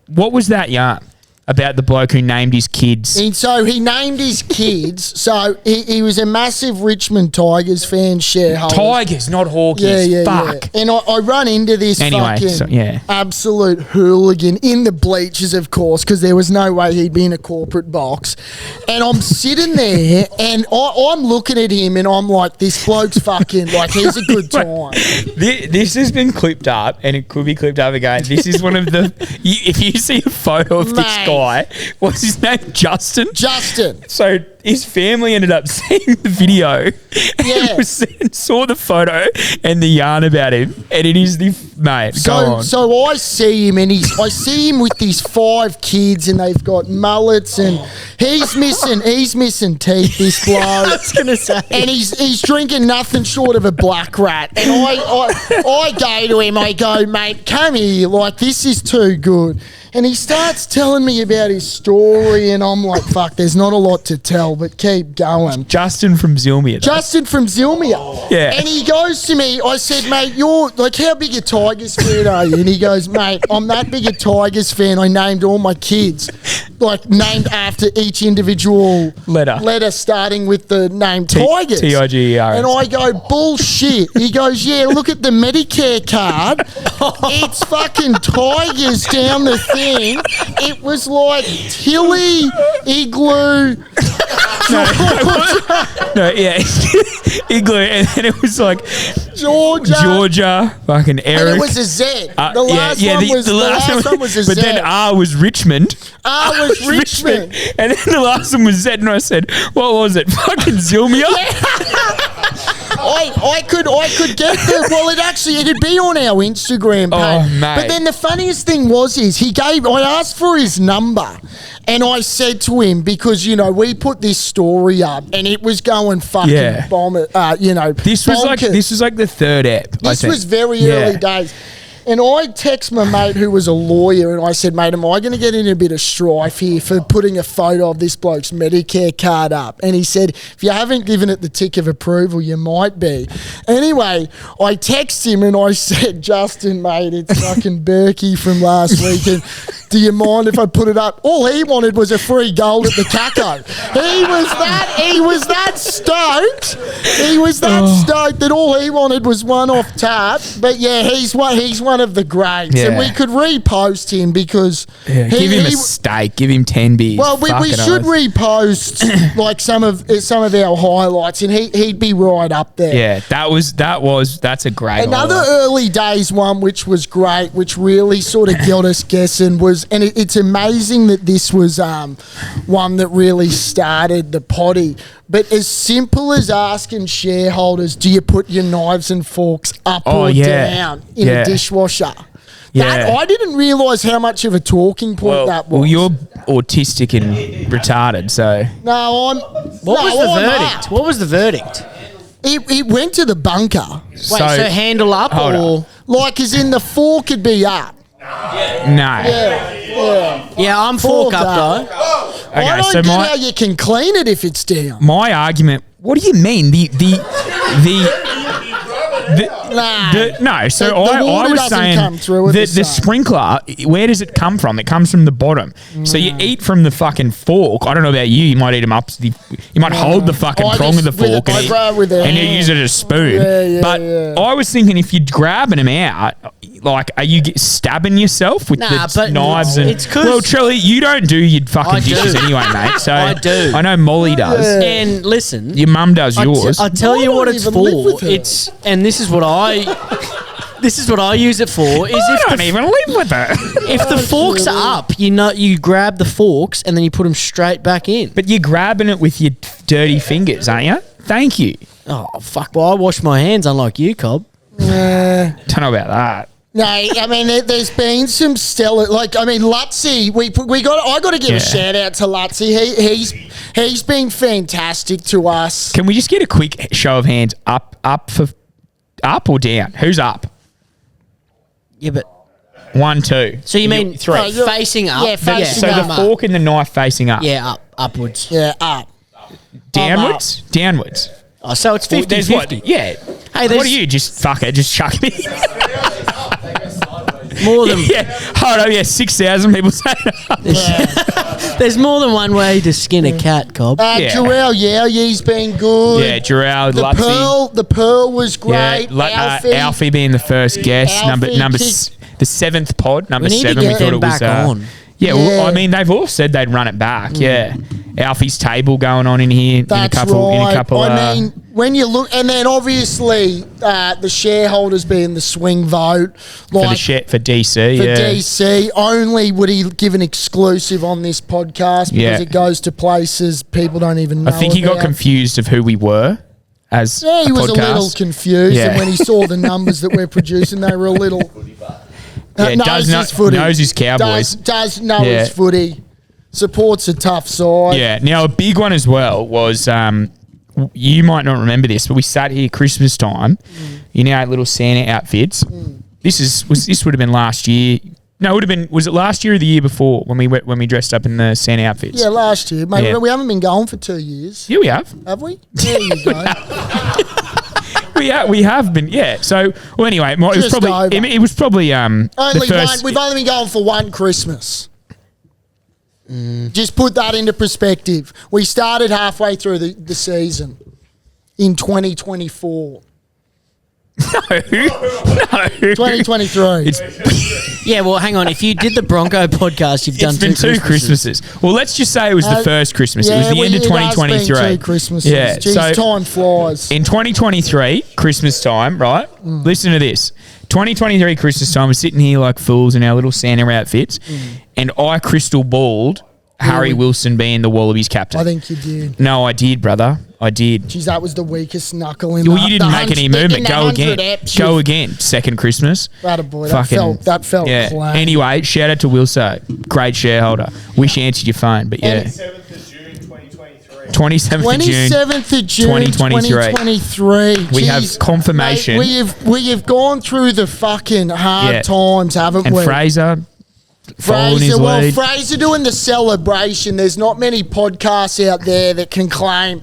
What was that yarn about the bloke who named his kids? And so he named his kids. So he was a massive Richmond Tigers fan shareholder. Tigers, not Hawkeys. Yeah. Fuck. And I run into this Anyway, fucking so, yeah. absolute hooligan in the bleachers, of course, because there was no way he'd be in a corporate box. And I'm sitting there and I'm looking at him and I'm like, this bloke's fucking, like, he's a good time. This has been clipped up, and it could be clipped up again. This is one of the. If you see a photo of this Mate. guy, what's his name? Justin. Justin. So his family ended up seeing the video, Yeah. and saw the photo and the yarn about him, and it is the mate. Go on. So I see him and I see him with these 5 kids and they've got mullets and he's missing teeth, this bloke. I was going to say. And he's drinking nothing short of a black rat. And I go to him, I go, mate, come here, like this is too good. And he starts telling me about his story and I'm like, fuck, there's not a lot to tell, but keep going. Justin from Zilmia. though. Justin from Zilmia. Yeah. And he goes to me, I said, mate, you're like, how big a Tigers fan are you? And he goes, mate, I'm that big a Tigers fan. I named all my kids, like named after each individual letter starting with the name Tigers. Tigers. And I go, bullshit. He goes, yeah, look at the Medicare card. It's fucking Tigers down the thing. It was like Tilly, Igloo. No, yeah. Igloo, and then it was like Georgia, fucking Eric. And it was a Z. The last one was a Z. But then R was Richmond. R was Richmond. And then the last one was Z, and I said, what was it? Fucking Zilmia? I could get the it'd be on our Instagram page. Oh, mate. But then the funniest thing was I asked for his number and I said to him, because we put this story up and it was going fucking Yeah. bomb This was like the third ep. This was very early days. And I text my mate who was a lawyer and I said, mate, am I going to get in a bit of strife here for putting a photo of this bloke's Medicare card up? And he said, if you haven't given it the tick of approval, you might be. Anyway, I text him and I said, Justin, mate, it's fucking Berkey from last weekend. Do you mind if I put it up? All he wanted was a free goal at the Caco. He was that stoked. He was that stoked that all he wanted was one off tap. But yeah, he's one of the greats. Yeah. And we could repost him because give him a steak. Give him 10 beers. Well, we should repost like some of our highlights, and he'd be right up there. Yeah, that's a great Another highlight. early days one, which was great, which really sort of got us guessing, was, and it's amazing that this was one that really started the potty. But as simple as asking shareholders, do you put your knives and forks up or down in a dishwasher? That, I didn't realise how much of a talking point that was. Well, you're autistic and retarded, so... What was the verdict? It went to the bunker. Wait, so handle up or... Like, as in the fork could be up. No. Yeah, I'm fork up though. Okay, I don't get how you can clean it if it's down. My argument... What do you mean? I was saying the sprinkler, where does it come from? It comes from the bottom. So you eat from the fucking fork. I don't know about you. You might eat them up. You might hold the fucking prong of the fork and you use it as a spoon. I was thinking if you're grabbing them out, like, are you stabbing yourself with the knives? Well, Trelly, you don't do your fucking dishes anyway, mate. So I do. I know Molly does. And listen, your mum does yours. I'll tell you what it's for. This is what I use it for. Is I don't even live with it. If the forks are up, you grab the forks and then you put them straight back in. But you're grabbing it with your dirty fingers, aren't you? Thank you. Oh fuck! Well, I wash my hands, unlike you, Cobb. Don't know about that. No, I mean there's been some stellar, like, I mean, Lutzy. I got to give a shout out to Lutzy. He's been fantastic to us. Can we just get a quick show of hands? Up or down? Who's up? Yeah, but 1, 2. So you mean three? Facing up? Yeah, facing so up. the fork and the knife facing up. Yeah, upwards. Yeah, up. Downwards? Downwards. Oh, so it's 50-50. Yeah. Hey, what do you just fuck it? Just chuck me. More than hold on. Yeah, 6,000 people say that. There's more than one way to skin a cat, Cobb. Jarrell, he's been good. Yeah, Jarrell, the Pearl was great. Yeah, Alfie being the first guest, number the 7th pod, number 7. We thought it was on. Yeah, well, I mean, they've all said they'd run it back. Yeah, Alfie's table going on in here. That's in a couple. I mean, when you look, and then obviously the shareholders being the swing vote, like for DC. DC, only would he give an exclusive on this podcast because it goes to places people don't even know. I think he got confused of who we were. He was a little confused, and when he saw the numbers that we're producing, they were a little. Knows his Cowboys. Does know his footy. Supports a tough side. Yeah. Now, a big one as well was, you might not remember this, but we sat here Christmas time in our little Santa outfits. This would have been last year. No, it would have been. Was it last year or the year before when we dressed up in the Santa outfits? Yeah, last year. Mate, we haven't been going for 2 years. Yeah, we have. Have we? There you go. We have been, yeah. So, well, anyway, it was probably only one. We've only been going for one Christmas. Just put that into perspective. We started halfway through the season in 2024. No. 2023. Yeah, well, hang on. If you did the Bronco podcast, you've done two Christmases. Well, let's just say it was the first Christmas. It was the end of 2023. Two Christmases. Yeah, Jeez, so time flies. In 2023, Christmas time, right? Listen to this. 2023 Christmas time, we're sitting here like fools in our little Santa outfits, and I crystal balled Harry Wilson being the Wallabies captain. I think you did. No, I did, brother. I did. Jeez, that was the weakest knuckle in you didn't make any movement. Go again. Go again. Second Christmas. That boy. That felt clean. Anyway, shout out to Wilso. Great shareholder. Wish he answered your phone, but yeah. 7th of June 2023. 27th of June, 27th of June, 2023. We have confirmation. Mate, we have gone through the fucking hard times, haven't we? And Fraser doing the celebration. There's not many podcasts out there that can claim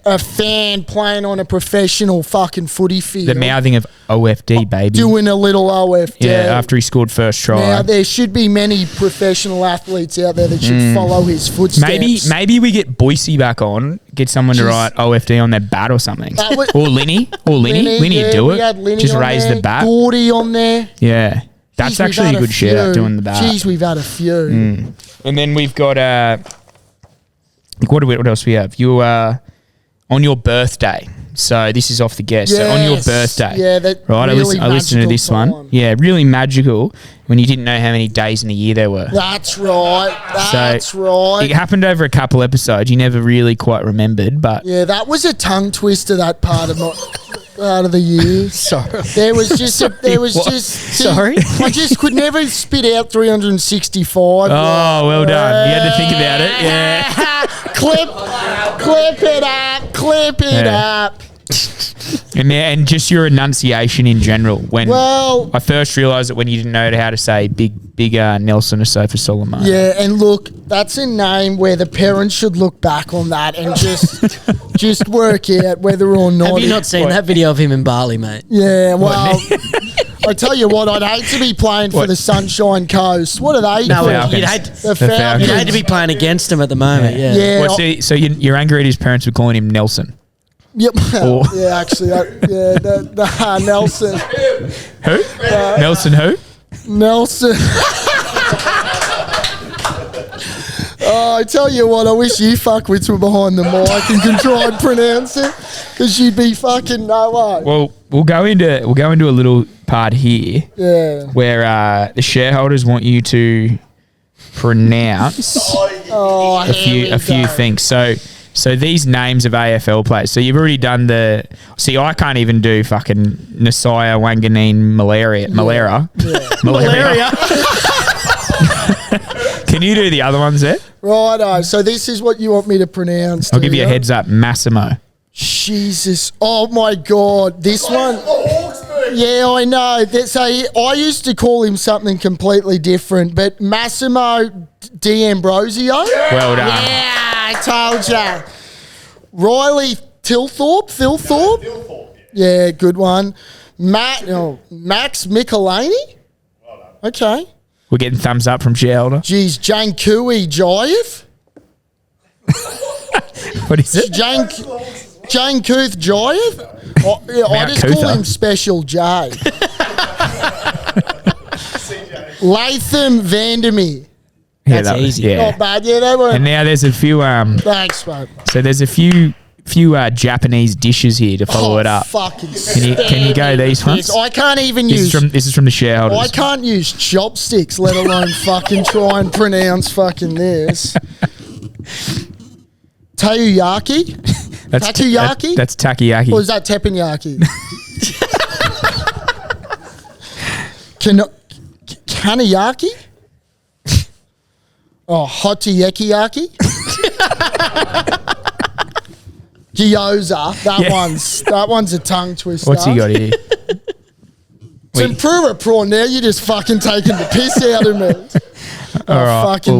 a fan playing on a professional fucking footy field. The mouthing of OFD, baby. Doing a little OFD. Yeah, after he scored first try. Now, there should be many professional athletes out there that should follow his footsteps. Maybe we get Boise back on, get someone to write OFD on their bat or something. Or Linny. Linny would do it. Just raise the bat. Gordy on there. Yeah. That's actually a good shout out doing the bat. Jeez, we've had a few. And then we've got what else we have? You on your birthday. So this is off the guest. So on your birthday. Yeah, right. Really I listened to this one. Yeah, really magical when you didn't know how many days in the year there were. That's right. Right. It happened over a couple episodes. You never really quite remembered, but yeah, that was a tongue twister. That part of the year. Sorry. There was just. Sorry. I just could never spit out 365. Oh, well done. You had to think about it. Yeah. Clip it up. And just your enunciation in general. When I first realised it when you didn't know how to say big Nelson Asofa Solomon. Yeah, and look, that's a name where the parents should look back on that and just work out whether or not. Have you not seen that video of him in Bali, mate? Yeah, well, I tell you what, I'd hate to be playing for the Sunshine Coast. What are they? No, you'd hate Falcons. to be playing against him at the moment. Yeah. Yeah. So you're angry at his parents for calling him Nelson. Yep. Yeah, actually, Nelson. Who? Nelson who? Nelson. Oh, I tell you what, I wish you fuckwits were behind the mic and can try and pronounce it, because you'd be fucking no way. Well, we'll go into a little part here. Yeah. Where the shareholders want you to pronounce a few things. So these names of AFL players. So you've already done the. See, I can't even do fucking Nasaya Wanganeen Malaria. Can you do the other ones there? Righto. So this is what you want me to pronounce. I'll give you a heads up. Massimo. Jesus. Oh my God. This one. Yeah, I know. So I used to call him something completely different, but Massimo D'Ambrosio. Well done. Yeah, I told you. Riley Philthorpe. Yeah, good one. Max Michelini. Okay. We're getting thumbs up from shareholder. Geez, Jane Cooey Jive. What is it? Jane Kuth Jive. I just call him Special J. Latham Vandermeer. That's easy. Yeah. Not bad. Yeah, they were. And now there's a few. Thanks, mate. So there's a few Japanese dishes here to follow it up. Fucking can you go these ones? I can't even use. This is from the shareholders. I can't use chopsticks, let alone fucking try and pronounce fucking this. Taiyaki. Takoyaki? That's takoyaki. Or is that teppanyaki? Kanayaki? Oh, hotiyaki? Gyoza. That one's a tongue twister. What's he got here? Tempura prawn. Now you're just fucking taking the piss out of me.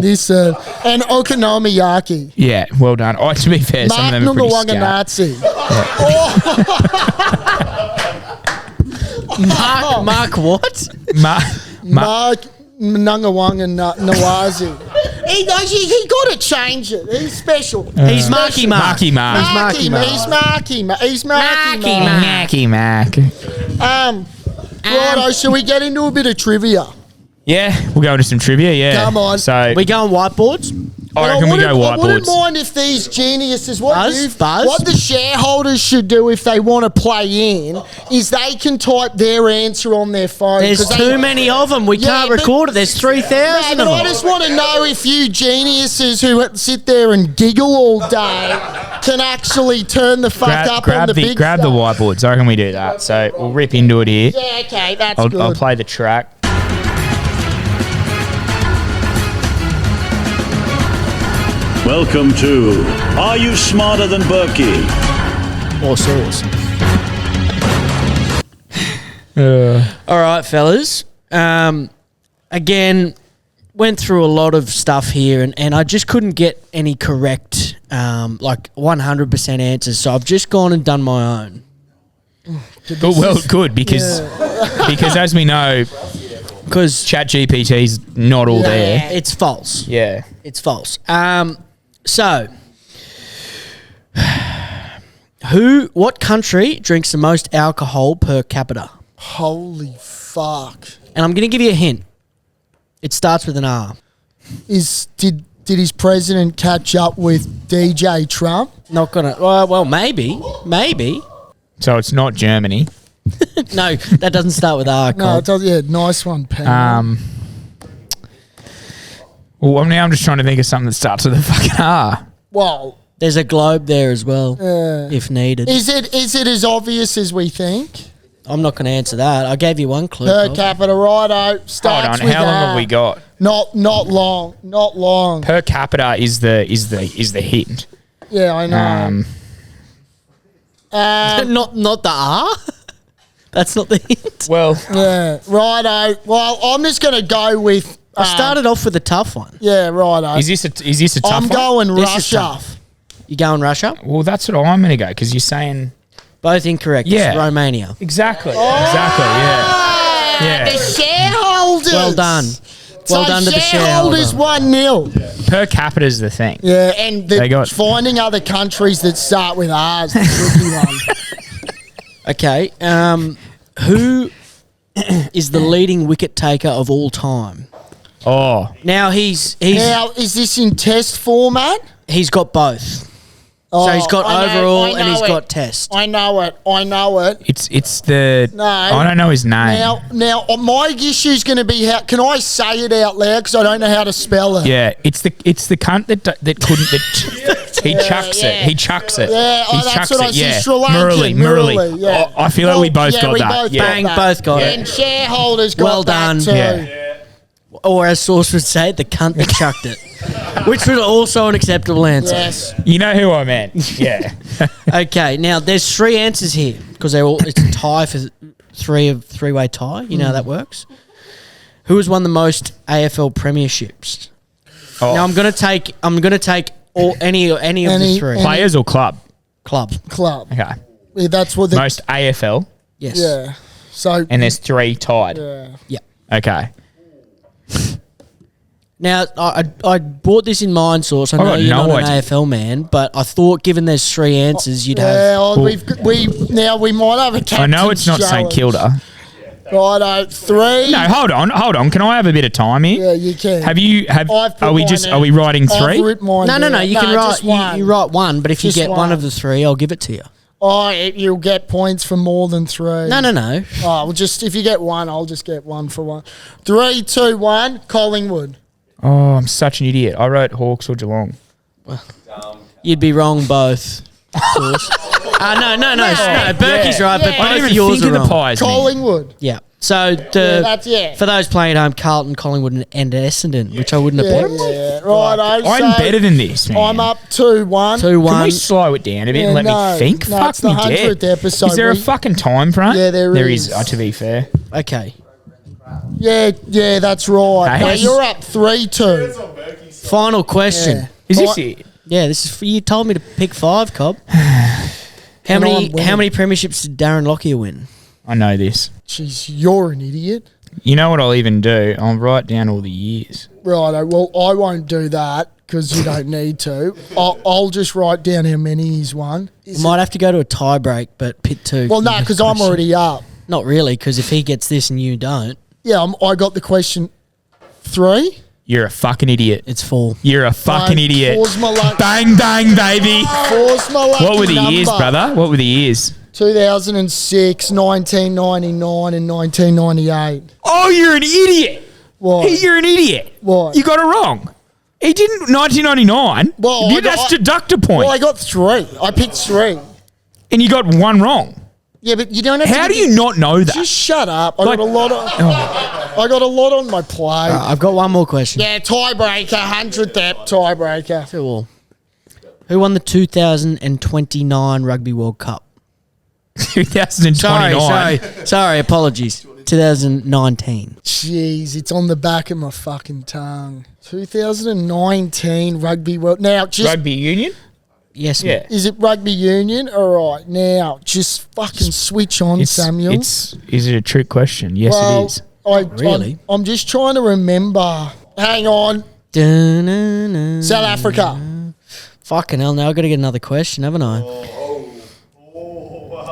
This and okonomiyaki. Yeah, well done. Oh, to be fair, some of them are pretty scarred. Nazi. Mark what? Mark Nungawanga Nawazi. He got to change it. He's special. He's Marky Mark. He's Marky Mark. Righto, shall we get into a bit of trivia? Yeah, we'll go into some trivia, yeah. Come on. So we go on whiteboards? I reckon we go whiteboards. I wouldn't mind if these geniuses, what Buzz? the shareholders should do if they want to play in is they can type their answer on their phone. There's too many of them. We can't record it. There's 3,000 of them. I just want to know if you geniuses who sit there and giggle all day can actually turn the fuck up on the big Grab the whiteboards. I reckon we do that. So we'll rip into it here. Yeah, okay, that's good. I'll play the track. Welcome to Are You Smarter Than Berkey? Or sauce. All right, fellas. Again, went through a lot of stuff here, and I just couldn't get any correct, 100% answers. So I've just gone and done my own. Good because as we know, because ChatGPT's not all there. It's false. Yeah, it's false. So, what country drinks the most alcohol per capita? Holy fuck! And I'm going to give you a hint. It starts with an R. Did his president catch up with DJ Trump? Not gonna. Well, maybe. So it's not Germany. No, that doesn't start with R. No, it does. Yeah, nice one, Pen. Well, now I'm just trying to think of something that starts with a fucking R. Well, there's a globe there as well, if needed. Is it as obvious as we think? I'm not going to answer that. I gave you one clue. Per capita, righto. Starts Hold on, how long have we got? Not long. Per capita is the hint. Yeah, I know. Not the R. That's not the hint. Well, yeah, righto. Well, I'm just going to go with. I started off with a tough one. Yeah, righto. Is this a tough one? I'm going This is Russia. tough. You going Russia? Well, that's what I'm going to go because you're saying both incorrect. Yeah. It's Romania. Exactly. Exactly. Yeah. The shareholders. Well done. Well done to the shareholders. 1-0. Per capita is the thing. Yeah, and finding other countries that start with R's the tricky one. Okay. Who is the leading wicket taker of all time? Oh. Now he's Now, is this in test format? He's got both. Oh, So he's got I know- overall I and know he's it. got test. I know it. It's the. No. I don't know his name. Now, my issue's going to be how can I say it out loud because I don't know how to spell it. Yeah, it's the cunt that couldn't he chucks it. He chucks it. Yeah, he that's chucks what I it. said. Yeah, Sri Lankan, Murali. yeah. Oh, I feel like we both got we that. Both Yeah. Bang, got that. both got it. And shareholders got Well done. that too. Yeah. Or as Source would say, the cunt that chucked it. Which was also an acceptable answer. Yes. You know who I meant. Yeah. Okay, now there's 3 answers here because it's a tie for three-way tie. You know how that works. Who has won the most AFL premierships? Oh. Now I'm gonna take any of the 3 Players or club? club. Okay. Yeah, that's what the Most AFL. Yes. Yeah. So And there's 3 tied. Yeah. Okay. Now I brought this in mind, Source. I know got you're no not an idea. AFL man, but I thought given there's 3 answers, you'd have. yeah, we might have a captain's I know it's not St challenge. Kilda. Righto, 3. No, hold on. Can I have a bit of time here? Yeah, you can. I've put Are we mine just? in. Are we writing 3? I've written mine No. down. You can write. just one. You write one, but if Just you get one one. of the 3, I'll give it to you. Oh, you'll get points for more than 3. No. Oh, well, just if you get one, I'll just get one for one. 3, 2, 1. Collingwood. Oh, I'm such an idiot. I wrote Hawks or Geelong. You'd be wrong both. Source. No. Berkey's right, but Yeah. I both didn't of even yours think are of the wrong. Pies. man. Collingwood. Yeah. So that's for those playing at home, Carlton, Collingwood, and Essendon, which I wouldn't have put. Yeah. Righto. I'm better than this, man. I'm up 2-1. 2-1. Can we slow it down a bit and let me think? No, Fuck it's the me 100th dead. episode. Is there a fucking time frame? Yeah, there There is. is. To be fair. Okay. Yeah, that's right. Hey. No, you're up 3-2. Final question. Yeah. Is this it? Yeah, this is for you. Told me to pick 5, Cobb. How And I'm many winning. premierships did Darren Lockyer win? I know this. Jeez, you're an idiot. You know what I'll even do? I'll write down all the years. Righto. Well, I won't do that because you don't need to. I'll just write down how many he's won. We might have to go to a tie break, but pit 2. Well, no, because I'm already up. Not really, because if he gets this and you don't, Yeah, I got the question 3. You're a fucking idiot. it's 4. You're a fucking Mate, idiot. four's my luck- Bang, bang, baby. Four's my lucky What were the number. years, brother? What were the years? 2006, 1999, and 1998. Oh, you're an idiot. What? You're an idiot. What? You got it wrong. He didn't 1999. Well, You just deduct a point. Well, I got 3. I picked 3. And you got 1 wrong. Yeah, but you don't have How to. do you not know that? Just shut up. I Like- got a lot of. I got a lot on my plate. I've got one more question. Yeah, tiebreaker, 100th ep, tiebreaker. 2-2. Who won the 2029 Rugby World Cup? 2029. Sorry, apologies. 2019. Jeez, it's on the back of my fucking tongue. 2019 Rugby World. Now, just Rugby Union? Yes, Yeah. is it Rugby Union? All right, now just fucking switch on, Samuel. Is it a trick question? Yes, it is. Really? I'm just trying to remember. Hang on. Dun-dun-dun. South Africa. Fucking hell, now I've got to get another question, haven't I?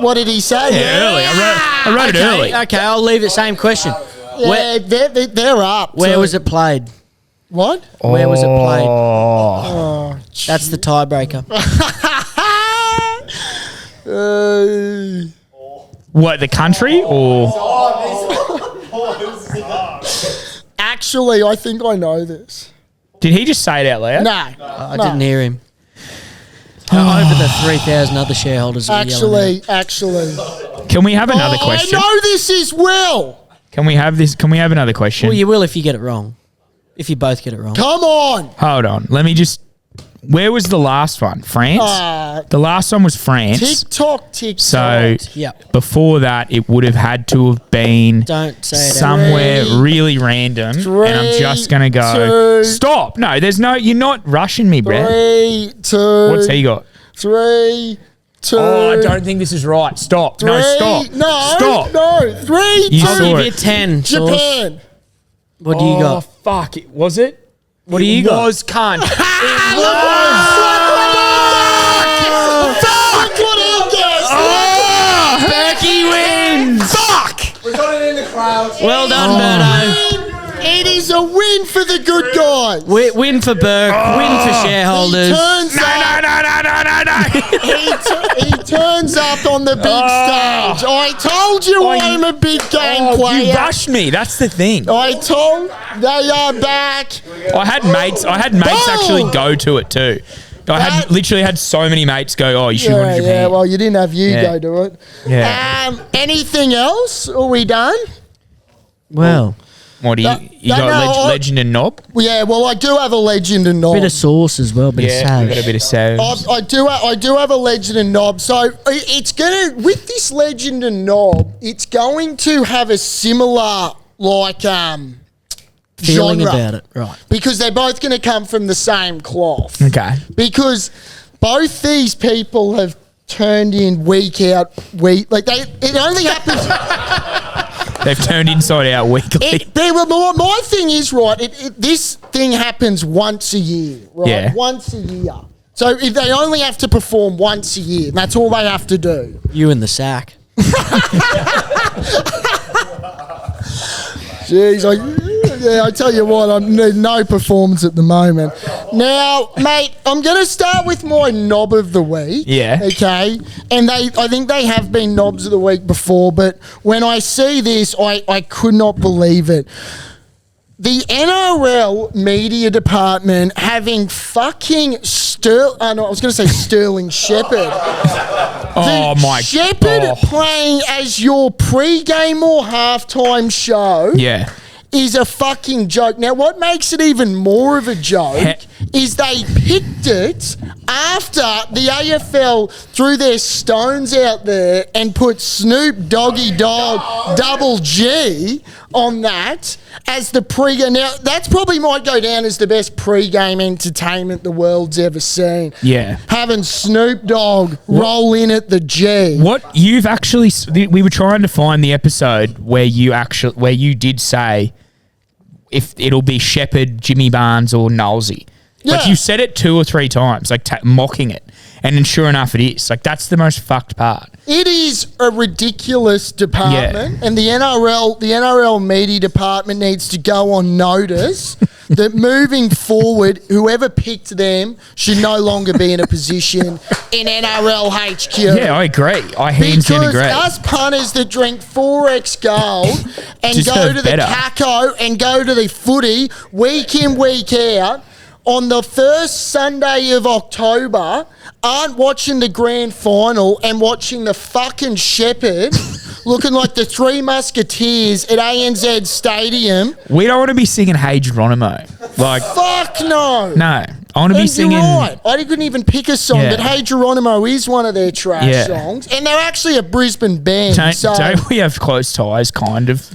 What did he say? Yeah, early. I wrote it early. Okay, I'll leave it. Same question. Yeah, they're up. Where so- was it played? What? Where was it played? Oh, That's the tiebreaker. What, the country or? Actually, I think I know this. Did he just say it out loud? No. I didn't hear him. Over the 3,000 other shareholders. are yelling Actually. Can we have another question? I know this as well. Can we have another at- question? Well, you will if you get it wrong. If you both get it wrong. Come on. Hold on. Let me just. Where was the last one? France? The last one was France. TikTok. So Yep. before that, it would have had to have been Don't say it. somewhere Three, really random. And I'm just going to go. two, Stop. No, there's no. You're not rushing me, Brett. 3, 2. What's he got? 3, 2. Oh, I don't think this is right. Stop. No, stop. No. Stop. No. 3, You 2. I'll saw give it. you 10. Sauce. Japan. What do you Oh, got? fuck. Was it? What do you got? Was cunt. Fuck what he guessed. Berkey wins. Fuck. Well done, Berto. It is a win for the good guys. Win for Burke. Win for shareholders. He turns up. No. He turns up on the big stage. I told you I'm a big game player. You rushed me. That's the thing. I told they are back. I had mates actually go to it too. Literally had so many mates go, oh, you should go to Japan. Yeah, well, you didn't have you Yeah. go to it. Yeah. Anything else? Are we done? Well, What do you got? Legend and knob? Yeah, well, I do have a legend and knob. bit of sauce as well, bit of Yeah, savage. got a bit of sauce. I do have a legend and knob. So it's gonna, with this legend and knob, it's going to have a similar Feeling genre about it, right? because they're both going to come from the same cloth. Okay. Because both these people have turned in week out week. It only happens. They've turned inside out weekly. My thing is right. This thing happens once a year, right? Yeah. Once a year. So if they only have to perform once a year, that's all they have to do. You in the sack. Jeez, I tell you what, I need no performance at the moment. Now, mate, I'm going to start with my knob of the week. Yeah. Okay. And I think they have been knobs of the week before, but when I see this, I could not believe it. The NRL media department having fucking Sterling Shepherd. Oh my Shepherd God. playing as your pre-game or halftime show Yeah. is a fucking joke. Now, what makes it even more of a joke is they picked it after the AFL threw their stones out there and put Snoop Doggy Dogg Double G on that as the pre-game. Now, that's probably might go down as the best pre-game entertainment the world's ever seen. Yeah. Having Snoop Dogg roll in at the G. What you've actually, we were trying to find the episode where you did say if it'll be Shepherd, Jimmy Barnes, or Knowlesy. Like Yeah. you said it 2 or 3 times, like mocking it, and then sure enough, it is. Like that's the most fucked part. It is a ridiculous department, and the NRL media department needs to go on notice that moving forward, whoever picked them should no longer be in a position in NRL HQ. Yeah, I agree. I hands down Because agree. us punters that drink 4X Gold and go Deserve to the better. Caco and go to the footy week in, week out, on the first Sunday of October, aren't watching the grand final and watching the fucking Shepherd looking like the Three Musketeers at ANZ Stadium. We don't want to be singing Hey Geronimo. Like, Fuck no. no. I want to be And singing. You're right. I couldn't even pick a song, Yeah. but Hey Geronimo is one of their trash Yeah. songs. And they're actually a Brisbane band. Don't we have close ties, kind of?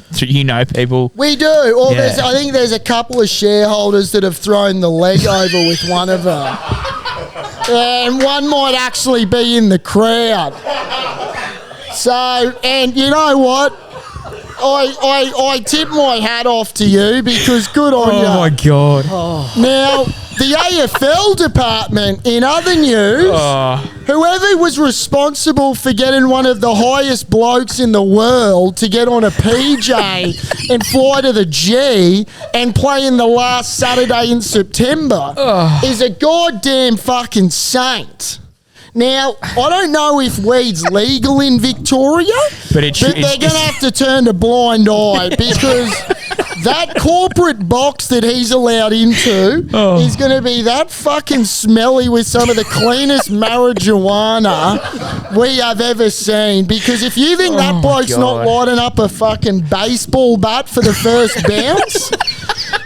People. We do. Or Yeah. I think there's a couple of shareholders that have thrown the leg over with one of them. And one might actually be in the crowd. So, and you know what? I tip my hat off to you because good on you. Oh my god! Now, the AFL department, in other news, whoever was responsible for getting one of the highest blokes in the world to get on a PJ and fly to the G and play in the last Saturday in September is a goddamn fucking saint. Now, I don't know if weed's legal in Victoria, but they're going to have to turn a blind eye because that corporate box that he's allowed into is going to be that fucking smelly with some of the cleanest marijuana we have ever seen. Because if you think that bloke's not lighting up a fucking baseball bat for the first bounce,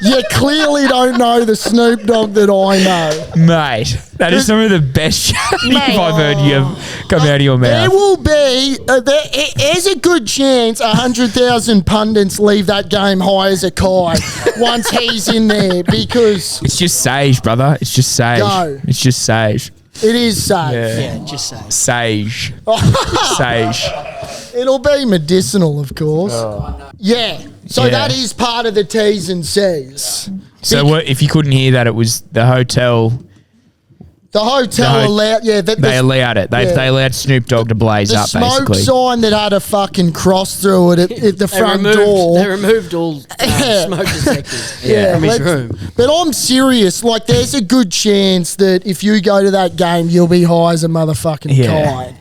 you clearly don't know the Snoop Dogg that I know. Mate, that is some of the best shit I've heard you have come out of your mouth. There will be, there's a good chance 100,000 pundits leave that game high as a kite once he's in there because... It's just sage, brother. It's just sage. Go. It's just sage. It is safe. Yeah, just say. Sage. Sage. It'll be medicinal, of course. Yeah. So Yeah. that is part of the T's and C's. So what, if you couldn't hear that, it was the hotel. The hotel allowed... Yeah, They allowed it. They allowed Snoop Dogg to blaze the up, smoke basically. sign that had a fucking cross through it at the front door. They removed all smoke detectors from his room. But I'm serious. Like, there's a good chance that if you go to that game, you'll be high as a motherfucking kite.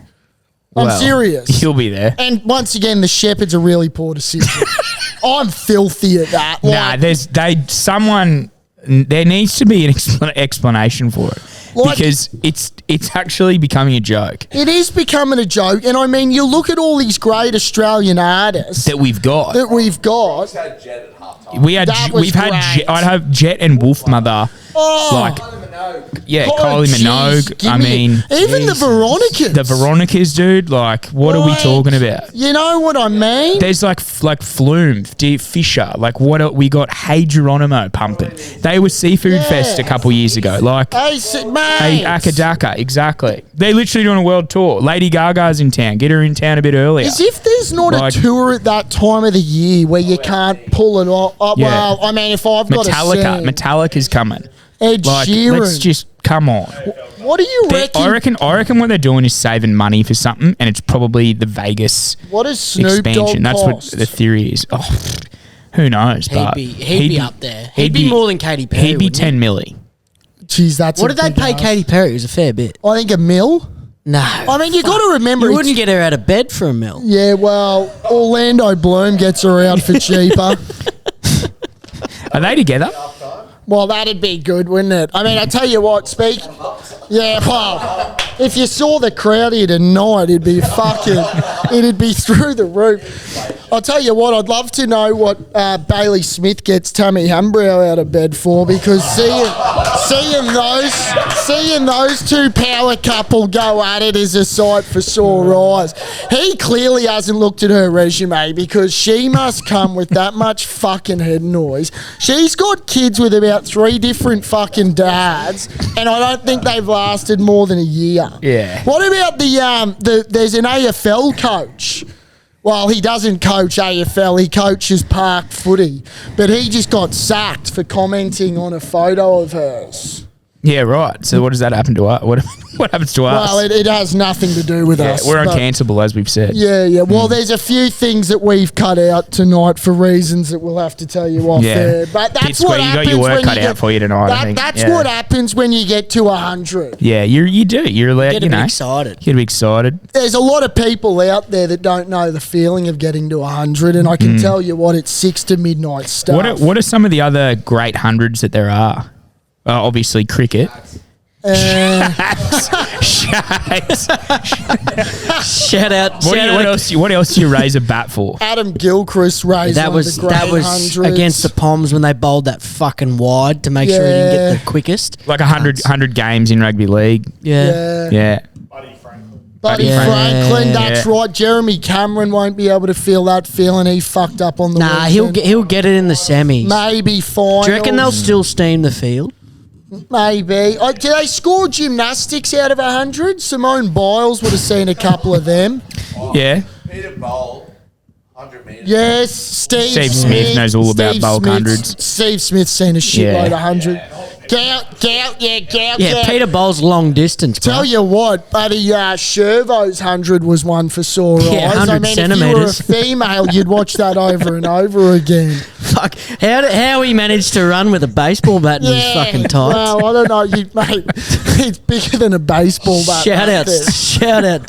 I'm serious. He'll be there. And once again, the Shepherd's a really poor decision. I'm filthy at that. Like, There needs to be an explanation for it. Like- because it's actually becoming a joke it is becoming a joke. And I mean, you look at all these great Australian artists that we've got. We've had great. I'd have Jet and Wolfmother. Kylie Minogue. I mean, even the Veronicas. The Veronicas, dude. Like, what are we talking about? You know what I mean? There's like Flume, Fisher. Like, we got Hey Geronimo pumping. They were Seafood Fest a couple years ago. Like, Hey Akadaka, exactly. They're literally doing a world tour. Lady Gaga's in town. Get her in town a bit earlier. As if there's not a tour at that time of the year where you can't pull it off. Well, I mean, if I've got to sing, Metallica's coming. Ed Sheeran. Let's just come on. What do you reckon? I reckon what they're doing is saving money for something, and it's probably the Vegas What does Snoop expansion. Dogg That's cost? what the theory is. Oh, who knows? He'd be up there. He'd be more than Katy Perry. He'd be wouldn't 10 milli. Jeez, that's What did they pay Katy Perry? It was a fair bit. I think $1 million. No. I mean, you got to remember. You wouldn't get her out of bed for $1 million. Yeah, well, Orlando Bloom gets her out for cheaper. Are they together? Well, that'd be good, wouldn't it? I mean, I tell you what, yeah, well, if you saw the crowd here tonight, it'd be through the roof. I'll tell you what, I'd love to know what Bailey Smith gets Tammy Hambrow out of bed for, because seeing those two power couple go at it is a sight for sore eyes. He clearly hasn't looked at her resume, because she must come with that much fucking head noise. She's got kids with about 3 different fucking dads, and I don't think they've lasted more than a year. Yeah. What about there's an AFL coach? Well, he doesn't coach AFL, he coaches park footy. But he just got sacked for commenting on a photo of hers. Yeah, right. So what does that happen to us? What happens to us? Well, it has nothing to do with us. We're uncancelable, as we've said. Yeah. Well, there's a few things that we've cut out tonight for reasons that we'll have to tell you off there. But that's what happens. You got your work cut out for you tonight, I think. That's what happens when you get to 100. Yeah, you do. You're allowed, Get a bit excited. Get a bit excited. There's a lot of people out there that don't know the feeling of getting to 100, and I can tell you what, it's 6 to midnight stuff. What are some of the other great hundreds that there are? Obviously, cricket. Shakes. Shout out. What else do you raise a bat for? Adam Gilchrist raised That was hundreds. against the Poms when they bowled that fucking wide to make sure he didn't get the quickest. Like 100 games in rugby league. Yeah. Buddy Franklin, that's right. Jeremy Cameron won't be able to feel that feeling. He fucked up on the weekend. he'll get it in the semis. Maybe finals. Do you reckon they'll still steam the field? Maybe. Do they score gymnastics out of 100? Simone Biles would have seen a couple of them. Yeah. Peter Bowl, 100 metres. Yes, Steve Smith knows all about bulk hundreds. Steve Smith's seen a shitload of 100. Gout. Yeah, Peter Bowles long distance, bro. Tell you what, buddy, Shervo's 100 was one for sore eyes. 100 centimetres. If you were a female, you'd watch that over and over again. Fuck, how he managed to run with a baseball bat in his fucking tights. Well, I don't know, mate. It's bigger than a baseball bat. Shout out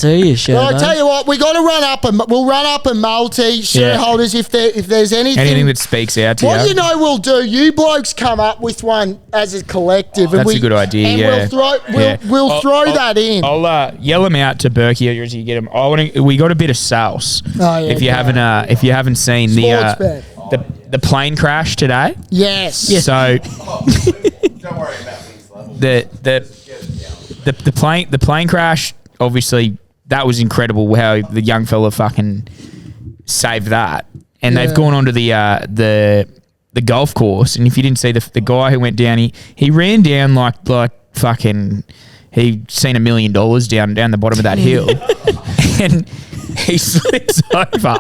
to you, Shervo. Well, I tell you what, we'll run up a multi shareholders if there's anything that speaks out to you. What do you know we'll do? You blokes come up with one as a collective. That's a good idea. And we'll throw that in. I'll yell them out to Berkey as you get them. We got a bit of sauce. If you haven't seen the plane crash today. Yes. So Don't worry about these levels. the plane crash, obviously that was incredible how the young fella fucking saved that. And they've gone onto the golf course, and if you didn't see the guy who went down, he ran down like fucking he'd seen $1 million down the bottom of that hill. And he slips over.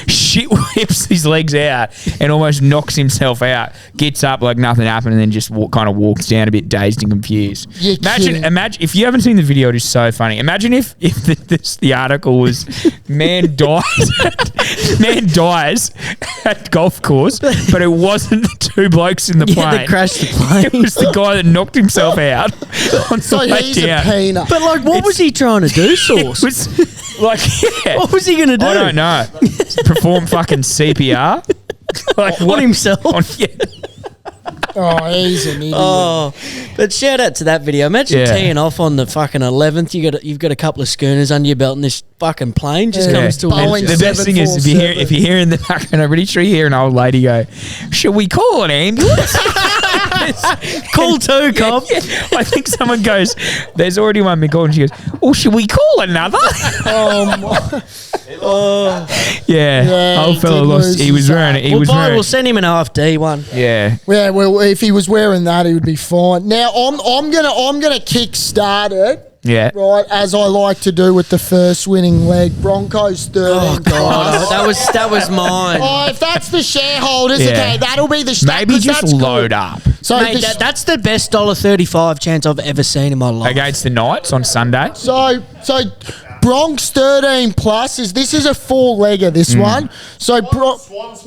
Shit whips his legs out and almost knocks himself out. Gets up like nothing happened, and then just kind of walks down a bit dazed and confused. Imagine if you haven't seen the video, it is so funny. Imagine if the article was man dies at golf course, but it wasn't the two blokes in the plane. That crashed the plane. It was the guy that knocked himself out on So the way he's down. a peanut. But like, what was he trying to do, Sauce? It was like, What was he going to do? I don't know. Perform fucking CPR. Like On himself. Oh, he's an idiot. Oh, but shout out to that video. Imagine teeing off on the fucking 11th. You've got a couple of schooners under your belt, and this fucking plane just comes to Boeing an The best thing is if you hear in the background, I'm pretty sure you hear an old lady go, "Should we call an ambulance?" Cool too, cop. Yeah. I think someone goes, "There's already one been called," and she goes, "Oh, should we call another?" Yeah, old fella lost. He was wearing it. We'll send him an OFD one. Yeah. Yeah, well, if he was wearing that, he would be fine. Now, I'm gonna kick-start it. Yeah. Right, as I like to do with the first winning leg. Broncos 13. Oh God, that was mine. Oh, if that's the shareholders, Yeah. okay, that'll be the Maybe just load up So, Mate, that's the best $1.35 chance I've ever seen in my life. against the Knights on Sunday. so Bronx 13 plus this is a 4-legger. This one. So Swans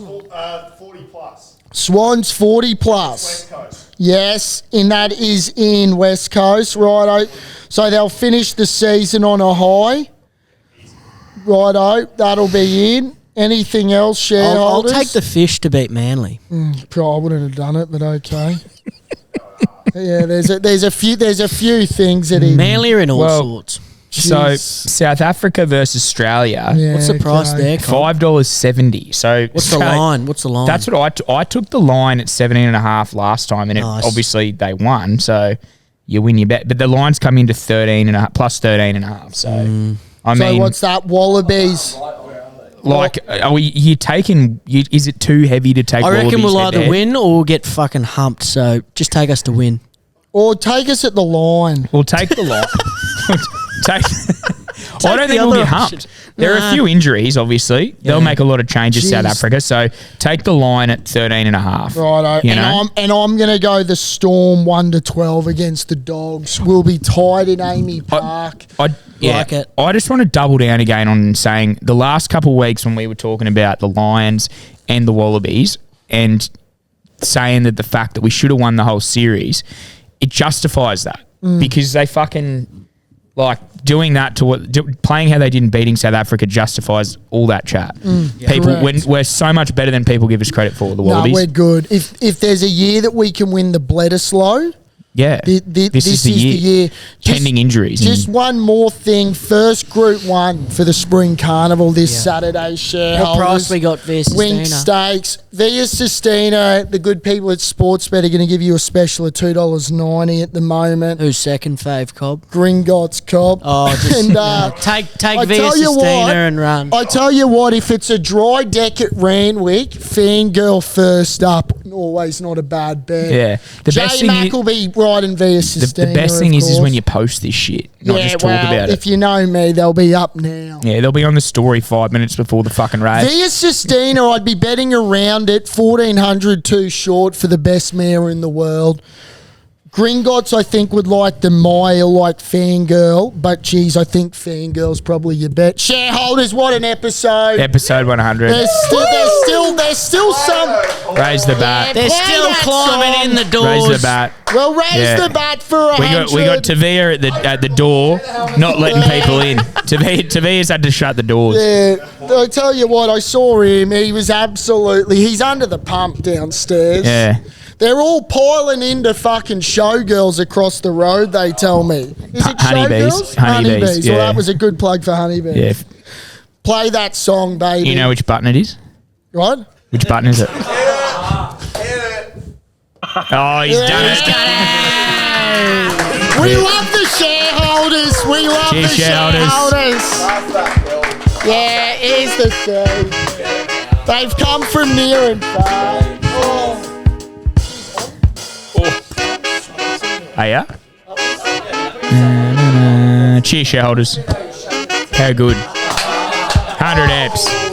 40 plus. Swans 40 plus. West Coast. Yes, and that is in West Coast, righto. So they'll finish the season on a high. Righto, that'll be in. Anything else, I'll shareholders? take the Fish to beat Manly. Probably wouldn't have done it, but okay. Yeah, there's a few things that he. Manly are in all Well, sorts. So Jeez. South Africa versus Australia. Yeah, What's the price okay. there? Con? $5.70. So What's the line? What's the line? That's what I took the line at 17.5 last time, and Nice. obviously they won. So you win your bet, but the lines come into 13.5 plus 13.5. So I So mean, what's that? Wallabies. like, are you taking? Is it too heavy to take? I reckon Wallabies we'll head to either head? win or we'll get fucking humped. So just take us to win. Or take us at the line. We'll take the line. take. I don't the think we'll other get option. humped. There are a few injuries, obviously. They'll make a lot of changes, South Jeez. Africa. So take the line at 13.5. Righto. You know? I'm going to go the Storm 1-12 against the Dogs. We'll be tied in Amy Park. Like it. I just want to double down again on saying the last couple of weeks when we were talking about the Lions and the Wallabies and saying that the fact that we should have won the whole series, it justifies that because they fucking like doing that to playing how they did and beating South Africa justifies all that chat. People, Correct. we're so much better than people give us credit for. The No, Wallabies. we're good. If there's a year that we can win the Bledisloe, Yeah. This is the year. Pending injuries. Just one more thing. First Group 1 for the Spring Carnival this Saturday. Shareholders. What price we got Via Wink Sistina? Stakes. Via Sistina, the good people at Sportsbet are going to give you a special of $2.90 at the moment. Who's second fave, Cobb? Gringotts Cobb. Oh, just take Via Sistina and run. I tell you what, if it's a dry deck at Randwick, Fangirl first up, always not a bad bet. Yeah. The J best thing Mac will be riding Via Sistina. the best thing of is course. when you post this shit, not just talk about it. If you know me, they'll be up now. Yeah, they'll be on the story 5 minutes before the fucking race. Via Sistina, I'd be betting around it. 1,400 too short for the best mare in the world. Gringotts, I think, would like the mile like Fangirl, but geez, I think Fangirl's probably your bet. Shareholders, what an episode! Episode 100. There's still some. Raise the bat. They're still climbing in the doors. Raise the bat. Well, raise the bat for 100. We got Tavia at the door, not letting people in. Tavia's had to shut the doors. Yeah, I tell you what, I saw him. He was he's under the pump downstairs. Yeah. They're all piling into fucking showgirls across the road, they tell me. Is it Honeybees. showgirls? Honeybees, Well, yeah. that was a good plug for Honeybees. Yeah. Play that song, baby. You know which button it is? What? Which button is it? Oh, he's done it. We love the shareholders. We love Cheers, the shareholders. shareholders. Yeah, here's the thing. They've come from near and far. Oh. Oh, yeah? Cheers, shareholders. How good. 100 amps.